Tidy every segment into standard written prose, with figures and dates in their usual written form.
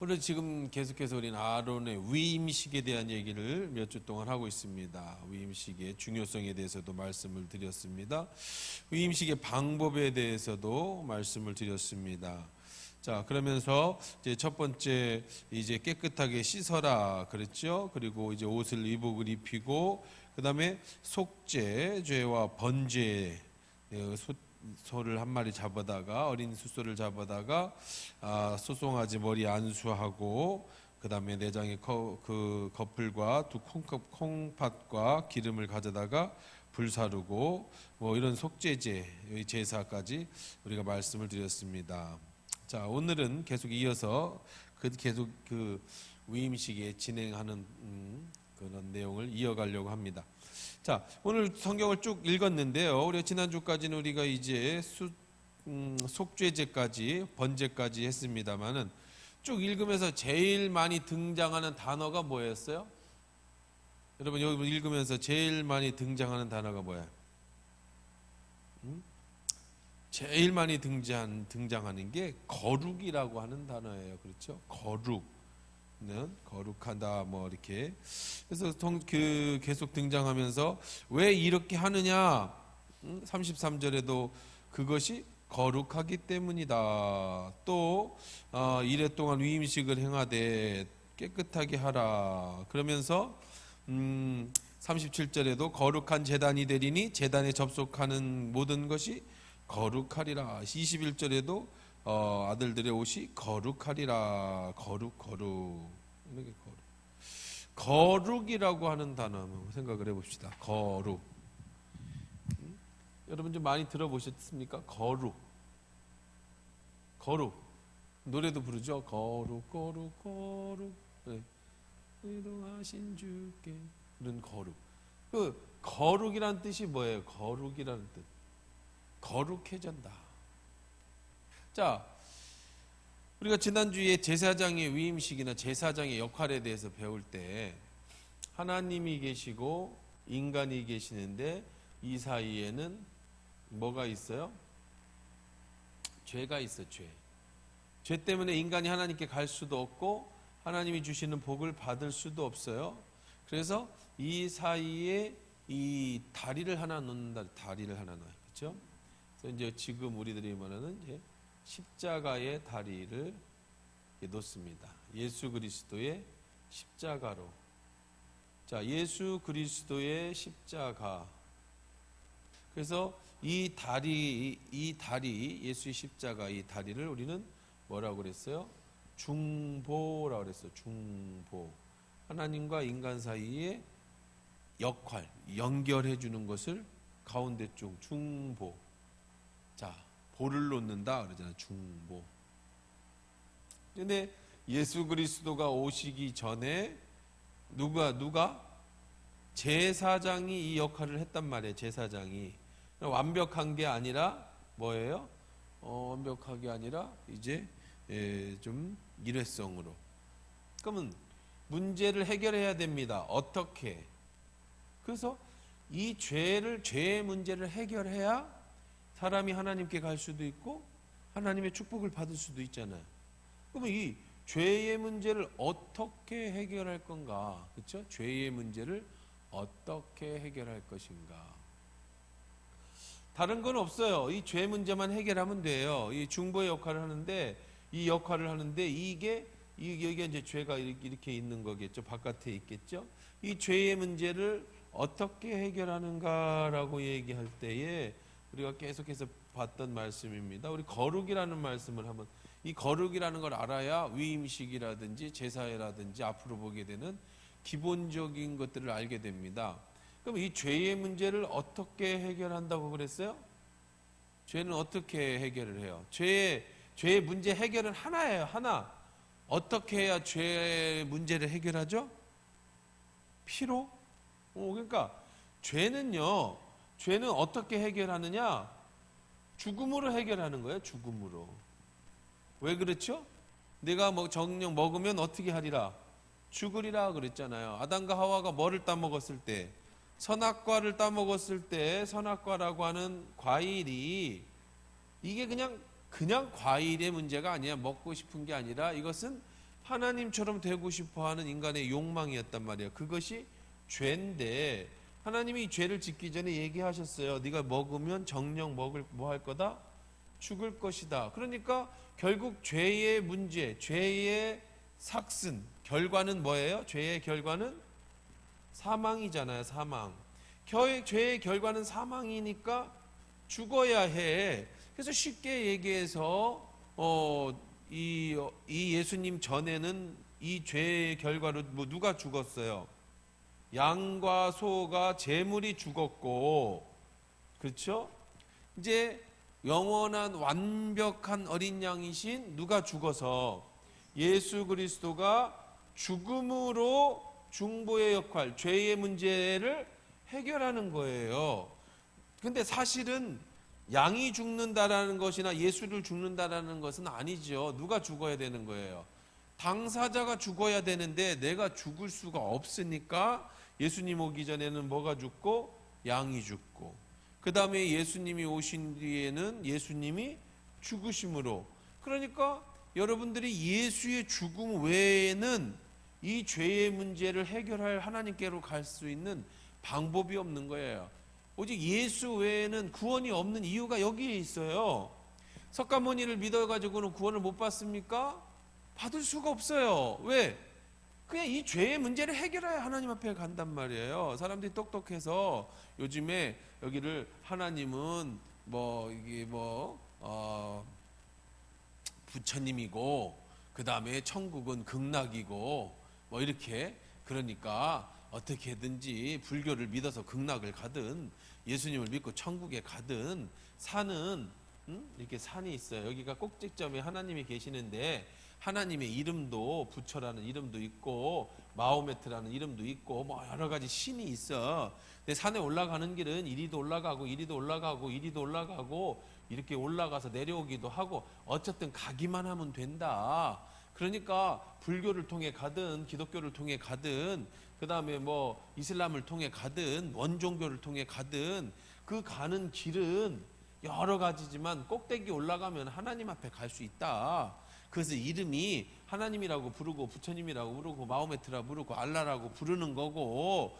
오늘 지금 계속해서 우리는 아론의 위임식에 대한 얘기를 몇 주 동안 하고 있습니다. 위임식의 중요성에 대해서도 말씀을 드렸습니다. 위임식의 방법에 대해서도 말씀을 드렸습니다. 자, 그러면서 이제 첫 번째 이제 깨끗하게 씻어라 그랬죠. 그리고 이제 옷을 의복을 입히고 그다음에 속죄 죄와 번죄 소를 한 마리 잡아다가 어린 숫소를 잡아다가 소송아지 머리 안수하고 그다음에 내장의 그 거풀과 두 콩팥과 기름을 가져다가 불사르고 뭐 이런 속죄제 제사까지 우리가 말씀을 드렸습니다. 자, 오늘은 계속 이어서 계속 그 위임식에 진행하는 그런 내용을 이어가려고 합니다. 자, 오늘 성경을 쭉 읽었는데요. 우리 지난주까지는 우리가 이제 속죄제까지 번제까지 했습니다만은 쭉 읽으면서 제일 많이 등장하는 단어가 뭐였어요? 여러분 여기 읽으면서 제일 많이 등장하는 단어가 뭐야? 제일 많이 등장하는 게 거룩이라고 하는 단어예요. 그렇죠? 거룩하다 뭐 이렇게. 그래서 계속 등장하면서 왜 이렇게 하느냐? 33절에도 그것이 거룩하기 때문이다. 또 이래 동안 위임식을 행하되 깨끗하게 하라. 그러면서 37절에도 거룩한 제단이 되리니 제단에 접속하는 모든 것이 거룩하리라. 21절에도 아들들의 옷이 거룩하리라. 이렇게 거룩이라고 하는 단어 한번 생각을 해봅시다. 거룩. 여러분 좀 많이 들어보셨습니까? 거룩. 노래도 부르죠. 거룩. 네. 의로하신 주께. 이런 거룩. 그 거룩이란 뜻이 뭐예요? 거룩이라는 뜻. 거룩해진다. 자, 우리가 지난주에 제사장의 위임식이나 제사장의 역할에 대해서 배울 때 하나님이 계시고 인간이 계시는데 이 사이에는 뭐가 있어요? 죄가 있어. 죄 때문에 인간이 하나님께 갈 수도 없고 하나님이 주시는 복을 받을 수도 없어요. 그래서 이 사이에 이 다리를 하나 놓는다. 그렇죠? 그래서 이제 지금 우리들이 말하는 이제 십자가의 다리를 놓습니다. 예수 그리스도의 십자가로. 자, 예수 그리스도의 십자가. 그래서 이 다리 예수의 십자가 이 다리를 우리는 뭐라고 그랬어요? 중보라고 그랬어요. 중보. 하나님과 인간 사이의 역할, 연결해 주는 것을 가운데 쪽 중보. 자, 보를 놓는다 그러잖아요. 중보. 근데 예수 그리스도가 오시기 전에 누가 제사장이 이 역할을 했단 말이에요. 제사장이 완벽한 게 아니라 뭐예요? 완벽하게 아니라 이제 좀 일회성으로. 그러면 문제를 해결해야 됩니다. 어떻게? 그래서 이 죄의 문제를 해결해야 사람이 하나님께 갈 수도 있고 하나님의 축복을 받을 수도 있잖아요. 그러면 이 죄의 문제를 어떻게 해결할 건가? 그렇죠? 죄의 문제를 어떻게 해결할 것인가? 다른 건 없어요. 이 죄 문제만 해결하면 돼요. 이 중보의 역할을 하는데 이 역할을 하는데 이게 이제 죄가 이렇게 있는 거겠죠. 바깥에 있겠죠. 이 죄의 문제를 어떻게 해결하는가라고 얘기할 때에 우리가 계속해서 봤던 말씀입니다. 우리 거룩이라는 말씀을 한번, 이 거룩이라는 걸 알아야 위임식이라든지 제사라든지 앞으로 보게 되는 기본적인 것들을 알게 됩니다. 그럼 이 죄의 문제를 어떻게 해결한다고 그랬어요? 죄는 어떻게 해결을 해요? 죄의 문제 해결은 하나예요. 하나. 어떻게 해야 죄의 문제를 해결하죠? 피로? 그러니까 죄는 어떻게 해결하느냐? 죽음으로 해결하는 거예요. 죽음으로. 왜 그렇죠? 내가 정령 먹으면 어떻게 하리라? 죽으리라 그랬잖아요. 아담과 하와가 뭐를 따먹었을 때? 선악과를 따먹었을 때 선악과라고 하는 과일이 이게 그냥 과일의 문제가 아니야. 먹고 싶은 게 아니라 이것은 하나님처럼 되고 싶어하는 인간의 욕망이었단 말이에요. 그것이 죄인데 하나님이 죄를 짓기 전에 얘기하셨어요. 네가 먹으면 정령 먹을 뭐 할 거다? 죽을 것이다. 그러니까 결국 죄의 문제, 죄의 삭슨, 결과는 뭐예요? 죄의 결과는 사망이잖아요. 사망. 죄의 결과는 사망이니까 죽어야 해. 그래서 쉽게 얘기해서 이 예수님 전에는 이 죄의 결과로 뭐 누가 죽었어요? 양과 소가 제물이 죽었고, 그렇죠? 이제 영원한 완벽한 어린 양이신 누가 죽어서 예수 그리스도가 죽음으로 중보의 역할, 죄의 문제를 해결하는 거예요. 근데 사실은 양이 죽는다라는 것이나 예수를 죽는다라는 것은 아니죠. 누가 죽어야 되는 거예요? 당사자가 죽어야 되는데 내가 죽을 수가 없으니까 예수님 오기 전에는 뭐가 죽고? 양이 죽고, 그 다음에 예수님이 오신 뒤에는 예수님이 죽으심으로, 그러니까 여러분들이 예수의 죽음 외에는 이 죄의 문제를 해결할 하나님께로 갈 수 있는 방법이 없는 거예요. 오직 예수 외에는 구원이 없는 이유가 여기에 있어요. 석가모니를 믿어가지고는 구원을 못 받습니까? 받을 수가 없어요. 왜? 그냥 이 죄의 문제를 해결해야 하나님 앞에 간단 말이에요. 사람들이 똑똑해서 요즘에 여기를 하나님은 부처님이고 그 다음에 천국은 극락이고 뭐 이렇게, 그러니까 어떻게든지 불교를 믿어서 극락을 가든 예수님을 믿고 천국에 가든 산은 이렇게 산이 있어요. 여기가 꼭지점에 하나님이 계시는데 하나님의 이름도 부처라는 이름도 있고 마호메트라는 이름도 있고 뭐 여러 가지 신이 있어. 근데 산에 올라가는 길은 이리도 올라가고 이리도 올라가고 이리도 올라가고 이렇게 올라가서 내려오기도 하고 어쨌든 가기만 하면 된다. 그러니까 불교를 통해 가든 기독교를 통해 가든 그 다음에 뭐 이슬람을 통해 가든 원종교를 통해 가든 그 가는 길은 여러 가지지만 꼭대기 올라가면 하나님 앞에 갈 수 있다. 그래서 이름이 하나님이라고 부르고 부처님이라고 부르고 마호메트라고 부르고 알라라고 부르는 거고,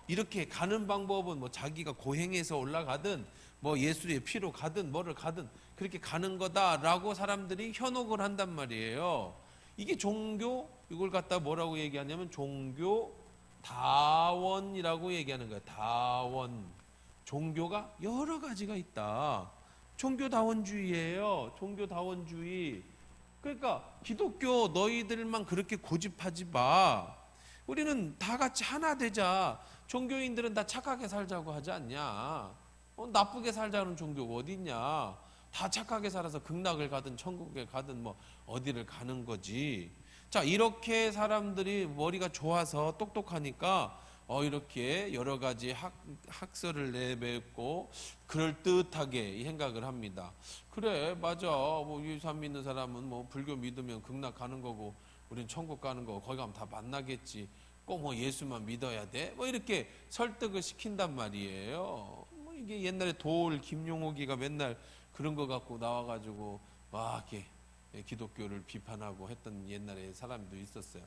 이렇게 가는 방법은 뭐 자기가 고행해서 올라가든 뭐 예수의 피로 가든 뭐를 가든 그렇게 가는 거다라고 사람들이 현혹을 한단 말이에요. 이게 종교, 이걸 갖다 뭐라고 얘기하냐면 종교 다원이라고 얘기하는 거예요. 다원. 종교가 여러 가지가 있다. 종교다원주의예요. 종교다원주의. 그러니까 기독교 너희들만 그렇게 고집하지 마. 우리는 다 같이 하나 되자. 종교인들은 다 착하게 살자고 하지 않냐? 나쁘게 살자는 종교가 어디 있냐? 다 착하게 살아서 극락을 가든 천국에 가든 뭐 어디를 가는 거지. 자, 이렇게 사람들이 머리가 좋아서 똑똑하니까 이렇게 여러 가지 학설을 내뱉고 그럴듯하게 생각을 합니다. 그래, 맞아. 뭐 예수 안 믿는 사람은 뭐 불교 믿으면 극락 가는 거고 우린 천국 가는 거고 거기 가면 다 만나겠지. 꼭 뭐 예수만 믿어야 돼? 뭐 이렇게 설득을 시킨단 말이에요. 뭐 이게 옛날에 김용옥이가 맨날 그런 거 갖고 나와가지고 막 이렇게 기독교를 비판하고 했던 옛날에 사람도 있었어요.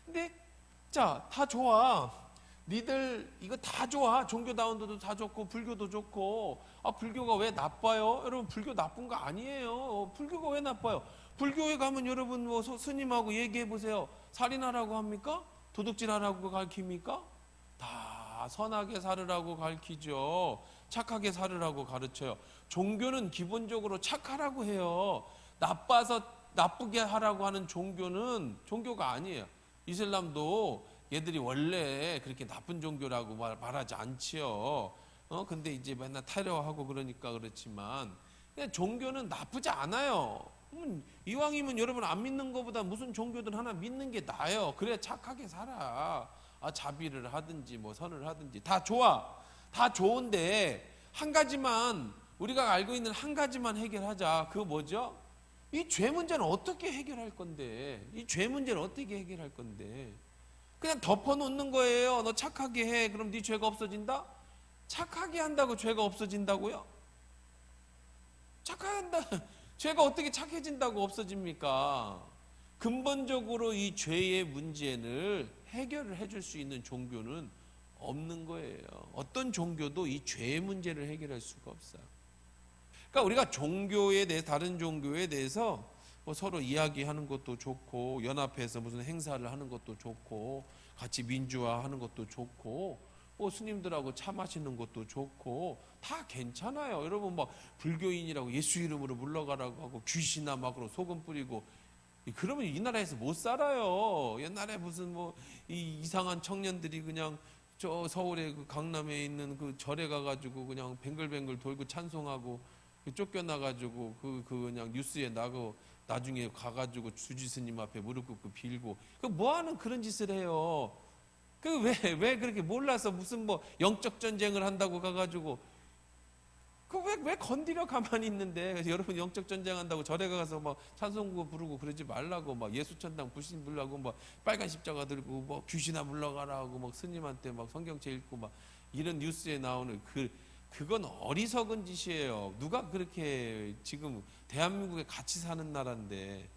근데 자, 다 좋아. 니들 이거 다 좋아. 종교다운도 다 좋고 불교도 좋고. 불교가 왜 나빠요? 여러분, 불교 나쁜 거 아니에요. 불교가 왜 나빠요? 불교에 가면 여러분 뭐 스님하고 얘기해 보세요. 살인하라고 합니까? 도둑질하라고 가르칩니까? 다 선하게 살으라고 가르치죠. 착하게 살으라고 가르쳐요. 종교는 기본적으로 착하라고 해요. 나빠서 나쁘게 하라고 하는 종교는 종교가 아니에요. 이슬람도 얘들이 원래 그렇게 나쁜 종교라고 말하지 않지요. 근데 이제 맨날 테러하고 그러니까 그렇지만 그냥 종교는 나쁘지 않아요. 이왕이면 여러분 안 믿는 것보다 무슨 종교든 하나 믿는 게 나아요. 그래야 착하게 살아. 자비를 하든지 뭐 선을 하든지 다 좋아. 다 좋은데 한 가지만, 우리가 알고 있는 한 가지만 해결하자. 그거 뭐죠? 이 죄 문제는 어떻게 해결할 건데? 이 죄 문제는 어떻게 해결할 건데? 그냥 덮어놓는 거예요. 너 착하게 해. 그럼 네 죄가 없어진다? 착하게 한다고 죄가 없어진다고요? 착하게 한다. 죄가 어떻게 착해진다고 없어집니까? 근본적으로 이 죄의 문제를 해결을 해줄 수 있는 종교는 없는 거예요. 어떤 종교도 이 죄의 문제를 해결할 수가 없어요. 그러니까 우리가 종교에 대해 다른 종교에 대해서 뭐 서로 이야기하는 것도 좋고 연합해서 무슨 행사를 하는 것도 좋고 같이 민주화하는 것도 좋고 뭐 스님들하고 차 마시는 것도 좋고 다 괜찮아요. 여러분 뭐 불교인이라고 예수 이름으로 물러가라고 하고 귀신아 막으로 소금 뿌리고 그러면 이 나라에서 못 살아요. 옛날에 무슨 뭐 이 이상한 청년들이 그냥 저 서울의 그 강남에 있는 그 절에 가가지고 그냥 뱅글뱅글 돌고 찬송하고 쫓겨나가지고 그 그냥 뉴스에 나고 나중에 가가지고 주지스님 앞에 무릎 꿇고 빌고 그 뭐하는 그런 짓을 해요. 그 왜 그렇게 몰라서 무슨 뭐 영적 전쟁을 한다고 가가지고 그 왜 건드려 가만히 있는데. 그래서 여러분 영적 전쟁한다고 절에 가서 막 찬송구 부르고 그러지 말라고 막 예수천당 불신 불라고 막 빨간 십자가 들고 뭐 귀신아 물러가라고 막 스님한테 막 성경책 읽고 막 이런 뉴스에 나오는 그건 어리석은 짓이에요. 누가 그렇게 지금 대한민국에 같이 사는 나라인데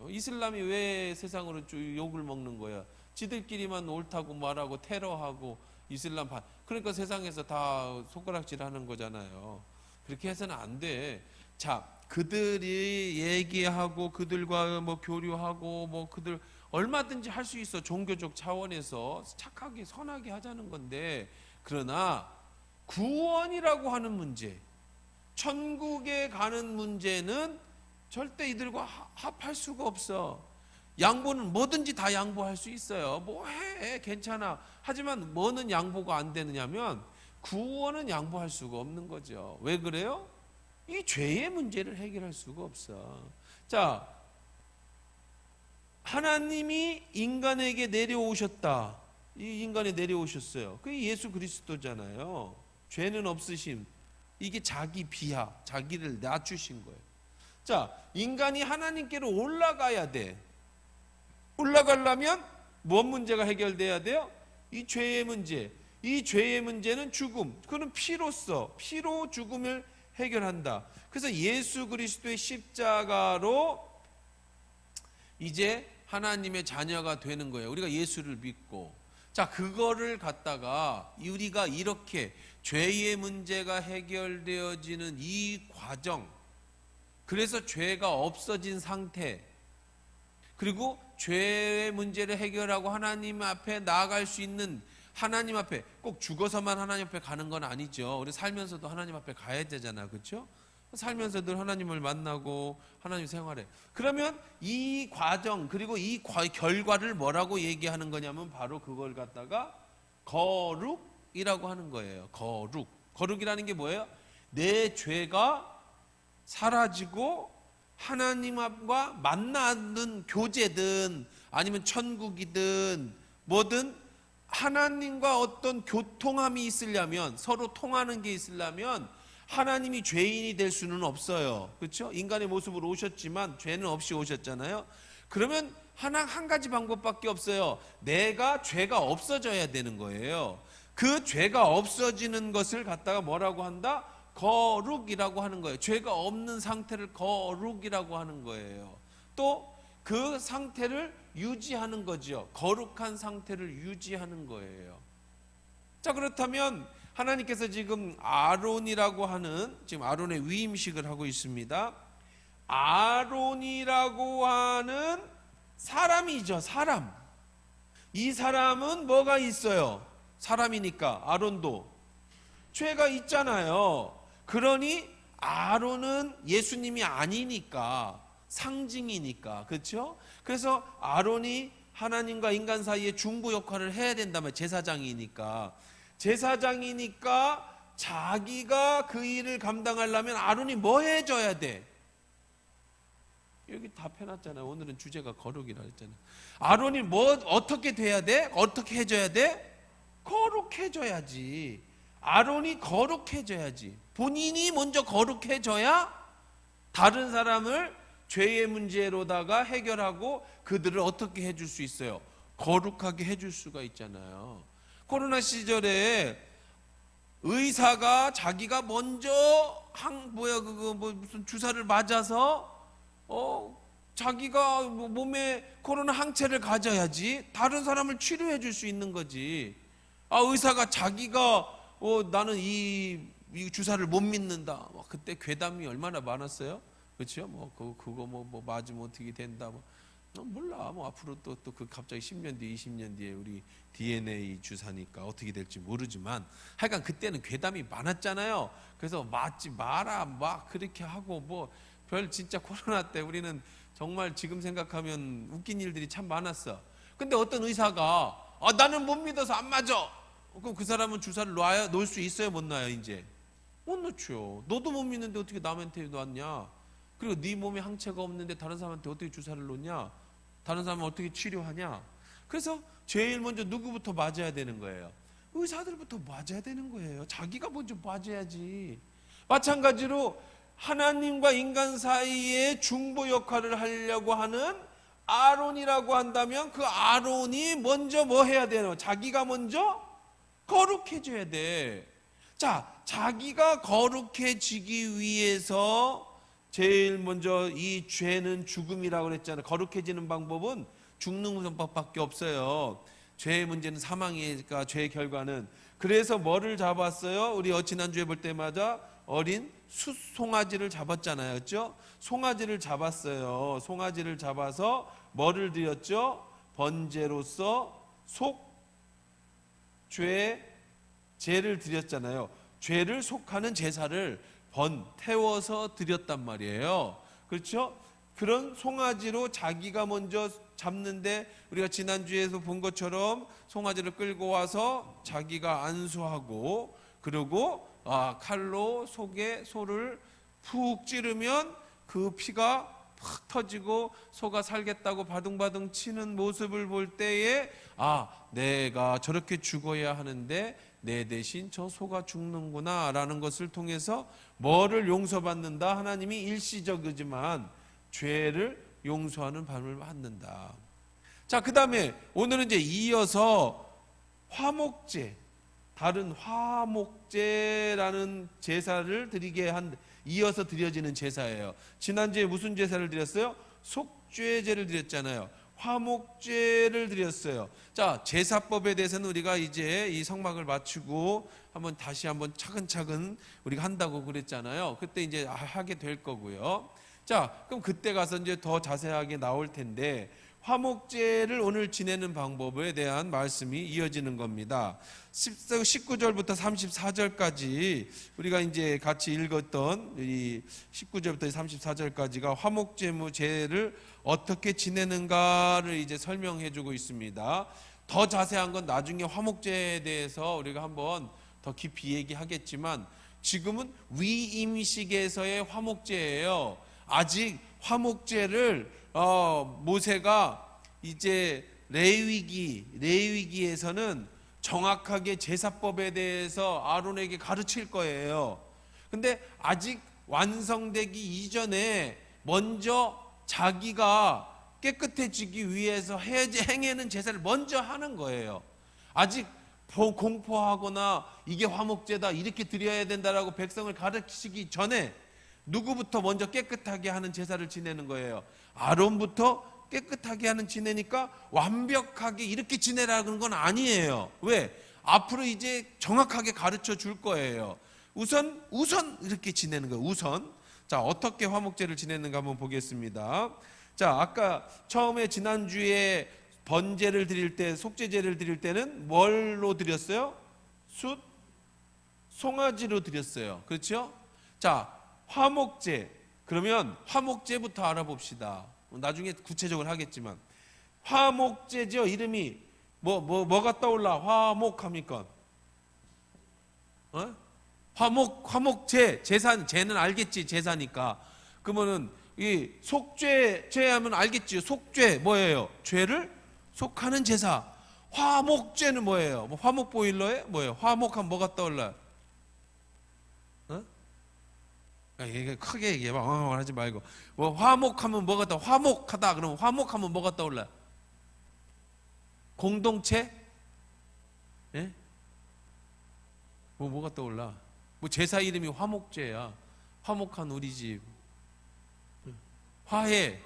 이슬람이 왜 세상으로 욕을 먹는 거야? 지들끼리만 옳다고 말하고 테러하고 이슬람 그러니까 세상에서 다 손가락질하는 거잖아요. 그렇게 해서는 안 돼. 자, 그들이 얘기하고 그들과 뭐 교류하고 뭐 그들 얼마든지 할 수 있어. 종교적 차원에서 착하게 선하게 하자는 건데 그러나 구원이라고 하는 문제, 천국에 가는 문제는 절대 이들과 합할 수가 없어. 양보는 뭐든지 다 양보할 수 있어요. 뭐 해 괜찮아. 하지만 뭐는 양보가 안 되느냐면 구원은 양보할 수가 없는 거죠. 왜 그래요? 이 죄의 문제를 해결할 수가 없어. 자, 하나님이 인간에게 내려오셨다. 이 인간에 내려오셨어요. 그게 예수 그리스도잖아요. 죄는 없으심. 이게 자기 비하, 자기를 낮추신 거예요. 자, 인간이 하나님께로 올라가야 돼. 올라가려면 뭔 문제가 해결돼야 돼요? 이 죄의 문제. 이 죄의 문제는 죽음. 그는 피로써 피로 죽음을 해결한다. 그래서 예수 그리스도의 십자가로 이제 하나님의 자녀가 되는 거예요. 우리가 예수를 믿고. 자, 그거를 갖다가 우리가 이렇게 죄의 문제가 해결되어지는 이 과정, 그래서 죄가 없어진 상태, 그리고 죄의 문제를 해결하고 하나님 앞에 나아갈 수 있는, 하나님 앞에 꼭 죽어서만 하나님 앞에 가는 건 아니죠. 우리 살면서도 하나님 앞에 가야 되잖아, 그렇죠? 살면서도 하나님을 만나고 하나님 생활해. 그러면 이 과정 그리고 이 결과를 뭐라고 얘기하는 거냐면 바로 그걸 갖다가 거룩이라고 하는 거예요. 거룩이라는 게 뭐예요? 내 죄가 사라지고 하나님과 만나는 교제든 아니면 천국이든 뭐든 하나님과 어떤 교통함이 있으려면, 서로 통하는 게 있으려면 하나님이 죄인이 될 수는 없어요. 그렇죠? 인간의 모습으로 오셨지만 죄는 없이 오셨잖아요. 그러면 한 가지 방법밖에 없어요. 내가 죄가 없어져야 되는 거예요. 그 죄가 없어지는 것을 갖다가 뭐라고 한다? 거룩이라고 하는 거예요. 죄가 없는 상태를 거룩이라고 하는 거예요. 또 그 상태를 유지하는 거죠. 거룩한 상태를 유지하는 거예요. 자, 그렇다면 하나님께서 지금 아론이라고 하는, 지금 아론의 위임식을 하고 있습니다. 아론이라고 하는 사람이죠. 사람. 이 사람은 뭐가 있어요? 사람이니까 아론도 죄가 있잖아요. 그러니 아론은 예수님이 아니니까 상징이니까, 그렇죠? 그래서 아론이 하나님과 인간 사이에 중보 역할을 해야 된다면 제사장이니까 자기가 그 일을 감당하려면 아론이 뭐 해줘야 돼? 여기 다 펴놨잖아요. 오늘은 주제가 거룩이라 했잖아요. 아론이 뭐 어떻게 돼야 돼? 어떻게 해줘야 돼? 거룩해져야지. 아론이 거룩해져야지. 본인이 먼저 거룩해져야 다른 사람을 죄의 문제로다가 해결하고 그들을 어떻게 해줄 수 있어요? 거룩하게 해줄 수가 있잖아요. 코로나 시절에 의사가 자기가 먼저 무슨 주사를 맞아서 자기가 몸에 코로나 항체를 가져야지 다른 사람을 치료해 줄 수 있는 거지. 의사가 자기가 나는 이 주사를 못 믿는다. 그때 괴담이 얼마나 많았어요. 그렇죠? 그거 맞으면 어떻게 된다. 몰라. 앞으로 또 그 갑자기 10년 뒤에 20년 뒤에 우리 DNA 주사니까 어떻게 될지 모르지만 하여간 그때는 괴담이 많았잖아요. 그래서 맞지 마라 막 그렇게 하고 별 진짜 코로나 때 우리는 정말 지금 생각하면 웃긴 일들이 참 많았어. 근데 어떤 의사가 나는 못 믿어서 안 맞아. 그럼 그 사람은 주사를 놓을 수 있어요, 못 놔요? 이제 못 놓죠. 너도 못 믿는데 어떻게 남한테 놨냐? 그리고 네 몸에 항체가 없는데 다른 사람한테 어떻게 주사를 놓냐? 다른 사람은 어떻게 치료하냐? 그래서 제일 먼저 누구부터 맞아야 되는 거예요? 의사들부터 맞아야 되는 거예요. 자기가 먼저 맞아야지. 마찬가지로 하나님과 인간 사이에 중보 역할을 하려고 하는 아론이라고 한다면 그 아론이 먼저 뭐 해야 되나? 자기가 먼저 거룩해져야 돼. 자, 자기가 거룩해지기 위해서 제일 먼저 이 죄는 죽음이라고 그랬잖아요. 거룩해지는 방법은 죽는 방법밖에 없어요. 죄의 문제는 사망이니까 죄의 결과는. 그래서 뭐를 잡았어요? 우리 지난주에 볼 때마다 어린 숫송아지를 잡았잖아요. 그렇죠? 송아지를 잡았어요. 송아지를 잡아서 뭐를 드렸죠? 번제로서 죄를 드렸잖아요. 죄를 속하는 제사를 태워서 드렸단 말이에요. 그렇죠? 그런 송아지로 자기가 먼저 잡는데 우리가 지난주에서 본 것처럼 송아지를 끌고 와서 자기가 안수하고 그리고 칼로 속에 소를 푹 찌르면 그 피가 팍 터지고 소가 살겠다고 바둥바둥 치는 모습을 볼 때에 내가 저렇게 죽어야 하는데 내 대신 저 소가 죽는구나 라는 것을 통해서 뭐를 용서받는다? 하나님이 일시적이지만 죄를 용서하는 밤을 받는다. 자, 그 다음에 오늘은 이제 이어서 화목제, 다른 화목제라는 제사를 이어서 드려지는 제사예요. 지난주에 무슨 제사를 드렸어요? 속죄제를 드렸잖아요. 화목제를 드렸어요. 자, 제사법에 대해서는 우리가 이제 이 성막을 마치고 다시 한번 차근차근 우리가 한다고 그랬잖아요. 그때 이제 하게 될 거고요. 자, 그럼 그때 가서 이제 더 자세하게 나올 텐데 화목제를 오늘 지내는 방법에 대한 말씀이 이어지는 겁니다. 19절부터 34절까지 우리가 이제 같이 읽었던 이 19절부터 34절까지가 화목제를 어떻게 지내는가를 이제 설명해 주고 있습니다. 더 자세한 건 나중에 화목제에 대해서 우리가 한번 더 깊이 얘기하겠지만 지금은 위임식에서의 화목제예요. 아직 화목제를 모세가 이제 레위기에서는 정확하게 제사법에 대해서 아론에게 가르칠 거예요. 근데 아직 완성되기 이전에 먼저 자기가 깨끗해지기 위해서 행하는 제사를 먼저 하는 거예요. 아직 공포하거나 이게 화목제다 이렇게 드려야 된다라고 백성을 가르치기 전에 누구부터 먼저 깨끗하게 하는 제사를 지내는 거예요? 아론부터 깨끗하게 지내니까 완벽하게 이렇게 지내라는 건 아니에요. 왜? 앞으로 이제 정확하게 가르쳐 줄 거예요. 우선 이렇게 지내는 거예요. 우선. 자, 어떻게 화목제를 지내는가 한번 보겠습니다. 자, 아까 처음에 지난주에 번제를 드릴 때, 속죄제를 드릴 때는 뭘로 드렸어요? 송아지로 드렸어요. 그렇죠? 자, 화목제. 그러면 화목제부터 알아봅시다. 나중에 구체적으로 하겠지만 화목제죠. 이름이 뭐가 떠올라? 화목합니까? 화목제. 제는 알겠지. 제사니까. 그러면은 이 속죄하면 알겠지요. 속죄 뭐예요? 죄를 속하는 제사. 화목제는 뭐예요? 화목 보일러에 뭐예요? 화목하면 뭐가 떠올라요? 얘기 크게 얘기해봐. 하지 말고. 화목하면 뭐가 떠올라? 화목하다. 그러면 화목하면 뭐가 떠올라? 공동체? 예? 뭐가 떠올라? 제사 이름이 화목제야. 화목한 우리 집. 화해.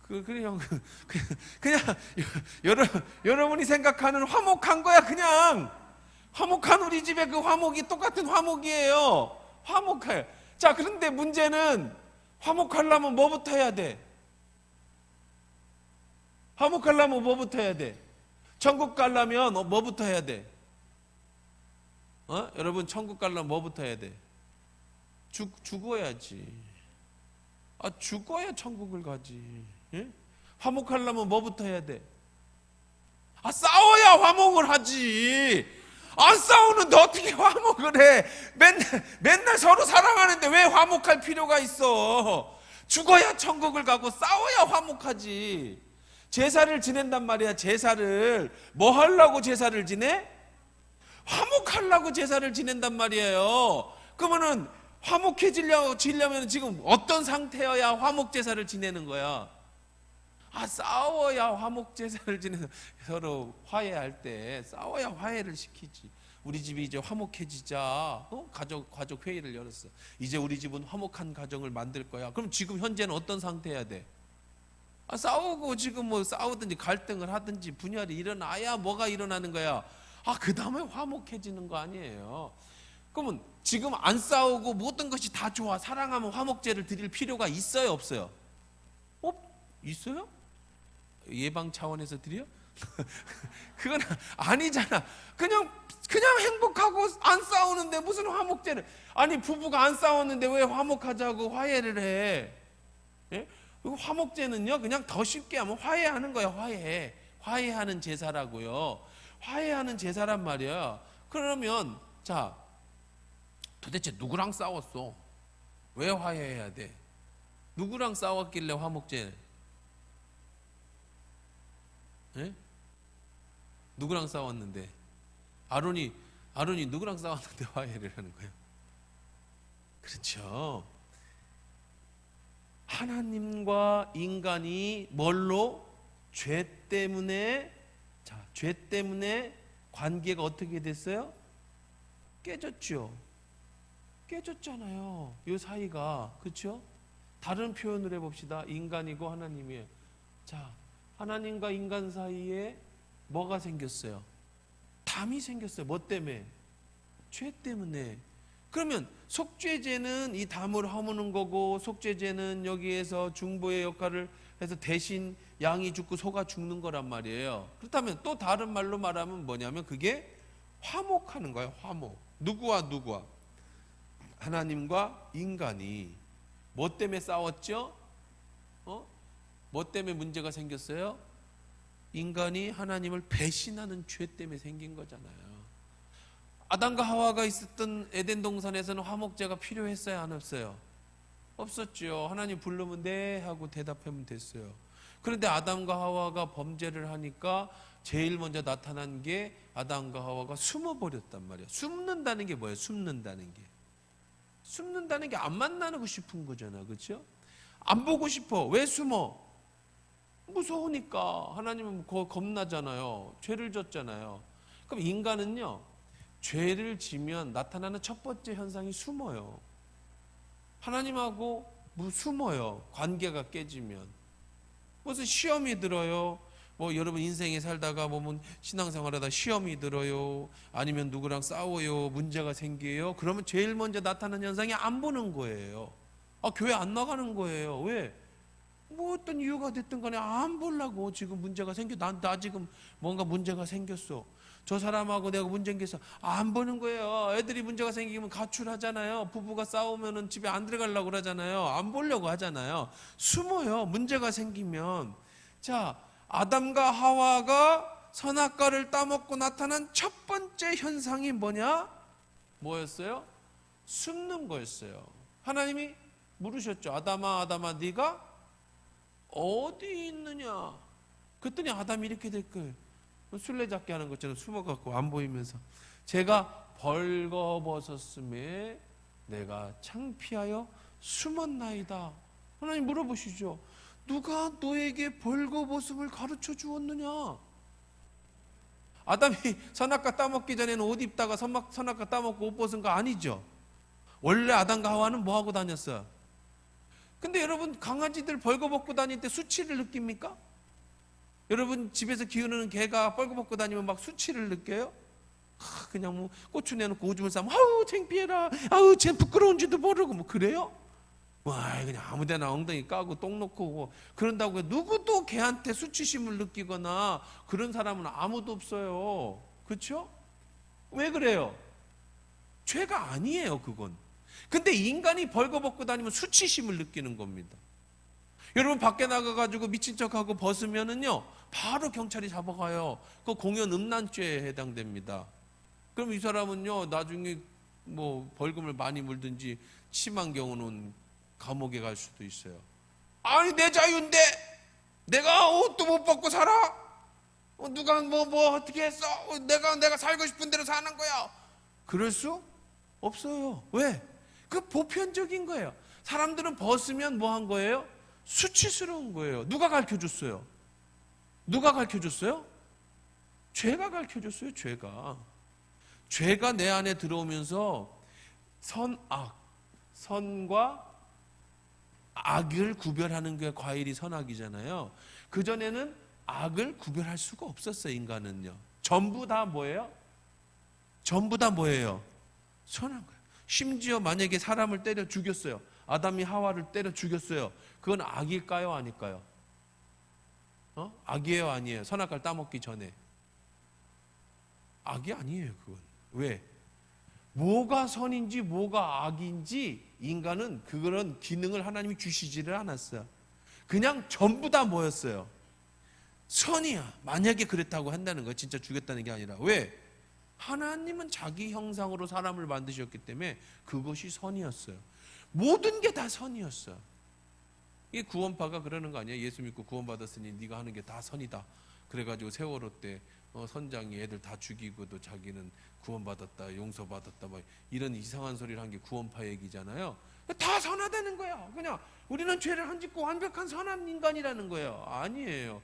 그냥 여러분이 생각하는 화목한 거야. 그냥 화목한 우리 집에 그 화목이 똑같은 화목이에요. 화목해. 자, 그런데 문제는 화목하려면 뭐부터 해야 돼? 화목하려면 뭐부터 해야 돼? 천국 가려면 뭐부터 해야 돼? 여러분, 천국 가려면 뭐부터 해야 돼? 죽어야지. 죽어야 천국을 가지. 예? 화목하려면 뭐부터 해야 돼? 싸워야 화목을 하지. 안 싸우는데 어떻게 화목을 해? 맨날 서로 사랑하는데 왜 화목할 필요가 있어? 죽어야 천국을 가고 싸워야 화목하지. 제사를 지낸단 말이야. 제사를 뭐 하려고 제사를 지내? 화목하려고 제사를 지낸단 말이에요. 그러면은 화목해지려면 지금 어떤 상태여야 화목 제사를 지내는 거야? 싸워야 화목 제사를 지내는, 서로 화해할 때 싸워야 화해를 시키지. 우리 집이 이제 화목해지자. 가족 회의를 열었어. 이제 우리 집은 화목한 가정을 만들 거야. 그럼 지금 현재는 어떤 상태여야 돼? 싸우고 지금 뭐 싸우든지 갈등을 하든지 분열이 일어나야 뭐가 일어나는 거야? 그 다음에 화목해지는 거 아니에요. 그러면 지금 안 싸우고 모든 것이 다 좋아, 사랑하면 화목제를 드릴 필요가 있어요, 없어요? 있어요? 예방 차원에서 드려? 그건 아니잖아. 그냥 행복하고 안 싸우는데 무슨 화목제를. 부부가 안 싸웠는데 왜 화목하자고 화해를 해? 예? 화목제는요, 그냥 더 쉽게 하면 화해하는 거야. 화해하는 제사라고요. 화해하는 제사란 말이야. 그러면 자, 도대체 누구랑 싸웠어? 왜 화해해야 돼? 누구랑 싸웠길래 화목제? 예? 누구랑 싸웠는데? 아론이 누구랑 싸웠는데 화해를 하는 거예요? 그렇죠. 하나님과 인간이 뭘로? 죄 때문에 관계가 어떻게 됐어요? 깨졌잖아요. 이 사이가. 그렇죠? 다른 표현을 해봅시다. 인간이고 하나님이에요. 자, 하나님과 인간 사이에 뭐가 생겼어요? 담이 생겼어요. 뭐 때문에? 죄 때문에. 그러면 속죄제는 이 담을 허무는 거고, 속죄제는 여기에서 중보의 역할을 해서 대신 양이 죽고 소가 죽는 거란 말이에요. 그렇다면 또 다른 말로 말하면 뭐냐면 그게 화목하는 거예요. 화목. 누구와? 하나님과 인간이 뭐 때문에 싸웠죠? 뭐 때문에 문제가 생겼어요? 인간이 하나님을 배신하는 죄 때문에 생긴 거잖아요. 아담과 하와가 있었던 에덴 동산에서는 화목제가 필요했어요, 안 없어요? 없었죠. 하나님 부르면 네 하고 대답하면 됐어요. 그런데 아담과 하와가 범죄를 하니까 제일 먼저 나타난 게 아담과 하와가 숨어버렸단 말이에요. 숨는다는 게 뭐예요? 숨는다는 게 안 만나고 싶은 거잖아. 그렇죠? 안 보고 싶어. 왜 숨어? 무서우니까. 하나님은 겁나잖아요. 죄를 졌잖아요. 그럼 인간은요, 죄를 지면 나타나는 첫 번째 현상이 숨어요. 하나님하고 숨어요. 관계가 깨지면. 무슨 시험이 들어요. 여러분 인생에 살다가 보면 신앙생활하다 시험이 들어요. 아니면 누구랑 싸워요. 문제가 생겨요. 그러면 제일 먼저 나타나는 현상이 안 보는 거예요. 교회 안 나가는 거예요. 왜? 어떤 이유가 됐든 간에 안 보려고. 지금 문제가 생겨. 나 지금 뭔가 문제가 생겼어. 저 사람하고 내가 문제 생겨서 안 보는 거예요. 애들이 문제가 생기면 가출하잖아요. 부부가 싸우면 집에 안 들어가려고 그러잖아요. 안 보려고 하잖아요. 숨어요. 문제가 생기면. 자, 아담과 하와가 선악과를 따먹고 나타난 첫 번째 현상이 뭐였어요? 숨는 거였어요. 하나님이 물으셨죠. 아담아 네가 어디 있느냐? 그랬더니 아담이 이렇게 될 거예요. 술래잡기 하는 것처럼 숨어갖고 안 보이면서 제가 벌거벗었음에 내가 창피하여 숨었나이다. 하나님 물어보시죠. 누가 너에게 벌거벗음을 가르쳐 주었느냐? 아담이 선악과 따먹기 전에는 옷 입다가 선악과 따먹고 옷 벗은 거 아니죠? 원래 아담과 하와는 뭐 하고 다녔어요? 근데 여러분, 강아지들 벌거벗고 다닐 때 수치를 느낍니까? 여러분 집에서 키우는 개가 벌거벗고 다니면 막 수치를 느껴요? 그냥 뭐 고추 내놓고 오줌을 싸면 아우 창피해라, 아우 쟤 부끄러운지도 모르고 뭐 그래요? 와, 그냥 아무데나 엉덩이 까고 똥 놓고 그런다고 누구도 개한테 수치심을 느끼거나 그런 사람은 아무도 없어요. 그렇죠? 왜 그래요? 죄가 아니에요, 그건. 근데 인간이 벌거벗고 다니면 수치심을 느끼는 겁니다. 여러분 밖에 나가가지고 미친 척하고 벗으면은요 바로 경찰이 잡아가요. 그 공연 음란죄에 해당됩니다. 그럼 이 사람은요 나중에 뭐 벌금을 많이 물든지 심한 경우는 감옥에 갈 수도 있어요. 아니 내 자유인데 내가 옷도 못 벗고 살아? 누가 뭐 어떻게 했어? 내가 살고 싶은 대로 사는 거야. 그럴 수 없어요. 왜? 그 보편적인 거예요. 사람들은 벗으면 뭐 한 거예요? 수치스러운 거예요. 누가 가르쳐줬어요? 누가 가르쳐줬어요? 죄가 가르쳐줬어요. 죄가 내 안에 들어오면서 선과 악을 구별하는 게 과일이 선악이잖아요. 그전에는 악을 구별할 수가 없었어요. 인간은요 전부 다 뭐예요? 전부 다 뭐예요? 선한 거예요. 심지어 만약에 사람을 때려 죽였어요. 아담이 하와를 때려 죽였어요. 그건 악일까요? 아닐까요? 악이에요? 아니에요? 선악과를 따먹기 전에. 악이 아니에요. 그건. 왜? 뭐가 선인지 뭐가 악인지 인간은 그런 기능을 하나님이 주시지를 않았어요. 그냥 전부 다 뭐였어요? 선이야. 만약에 그랬다고 한다는 거예요. 진짜 죽였다는 게 아니라. 왜? 하나님은 자기 형상으로 사람을 만드셨기 때문에 그것이 선이었어요. 모든 게 다 선이었어요. 이 구원파가 그러는 거 아니에요? 예수 믿고 구원받았으니 네가 하는 게 다 선이다. 그래가지고 세월호 때 선장이 애들 다 죽이고도 자기는 구원받았다, 용서받았다, 막 이런 이상한 소리를 한 게 구원파 얘기잖아요. 다 선하다는 거야. 그냥 우리는 죄를 안 짓고 완벽한 선한 인간이라는 거예요. 아니에요.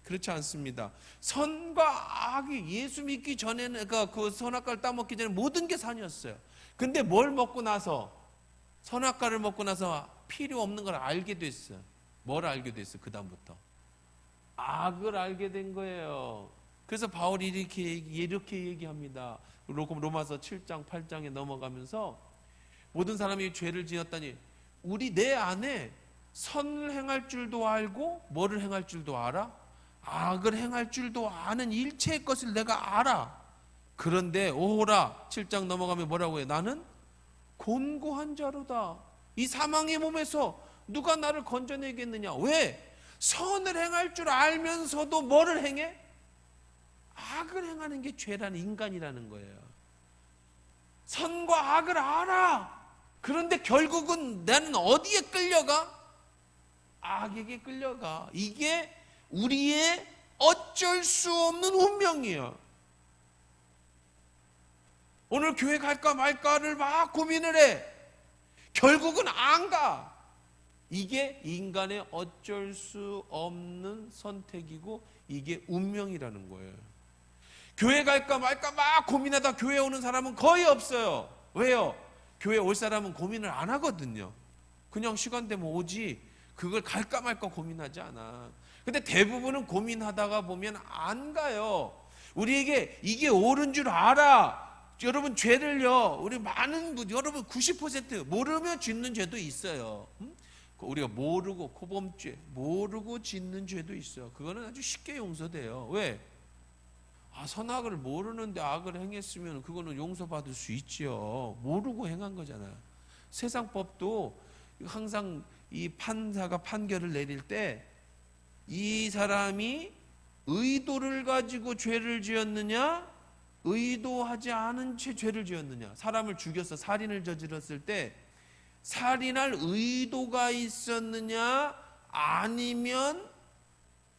그렇지 않습니다. 선과 악이 예수 믿기 전에는 그 선악과를 따먹기 전에 모든 게 선이었어요. 근데 뭘 먹고 나서 선악과를 먹고 나서 필요 없는 걸 알게 됐어요. 뭘 알게 됐어요? 그 다음부터 악을 알게 된 거예요. 그래서 바울이 이렇게 얘기합니다. 로마서 7장 8장에 넘어가면서 모든 사람이 죄를 지었다니 우리 내 안에 선을 행할 줄도 알고 뭐를 행할 줄도 알아? 악을 행할 줄도 아는 일체의 것을 내가 알아. 그런데 오호라 7장 넘어가면 뭐라고 해요? 나는 곤고한 자로다. 이 사망의 몸에서 누가 나를 건져내겠느냐? 왜? 선을 행할 줄 알면서도 뭐를 행해? 악을 행하는 게 죄라는 인간이라는 거예요. 선과 악을 알아. 그런데 결국은 나는 어디에 끌려가? 악에게 끌려가. 이게 우리의 어쩔 수 없는 운명이에요. 오늘 교회 갈까 말까를 막 고민을 해. 결국은 안 가. 이게 인간의 어쩔 수 없는 선택이고 이게 운명이라는 거예요. 교회 갈까 말까 막 고민하다 교회 오는 사람은 거의 없어요. 왜요? 교회 올 사람은 고민을 안 하거든요. 그냥 시간 되면 오지 그걸 갈까 말까 고민하지 않아. 근데 대부분은 고민하다가 보면 안 가요. 우리에게 이게 옳은 줄 알아. 여러분 죄를요 우리 많은 분 여러분 90% 모르며 짓는 죄도 있어요. 우리가 모르고 코범죄 모르고 짓는 죄도 있어요. 그거는 아주 쉽게 용서돼요. 왜? 선악을 모르는데 악을 행했으면 그거는 용서받을 수 있지요. 모르고 행한 거잖아요. 세상 법도 항상 이 판사가 판결을 내릴 때 이 사람이 의도를 가지고 죄를 지었느냐 의도하지 않은 채 죄를 지었느냐. 사람을 죽여서 살인을 저질렀을 때 살인할 의도가 있었느냐 아니면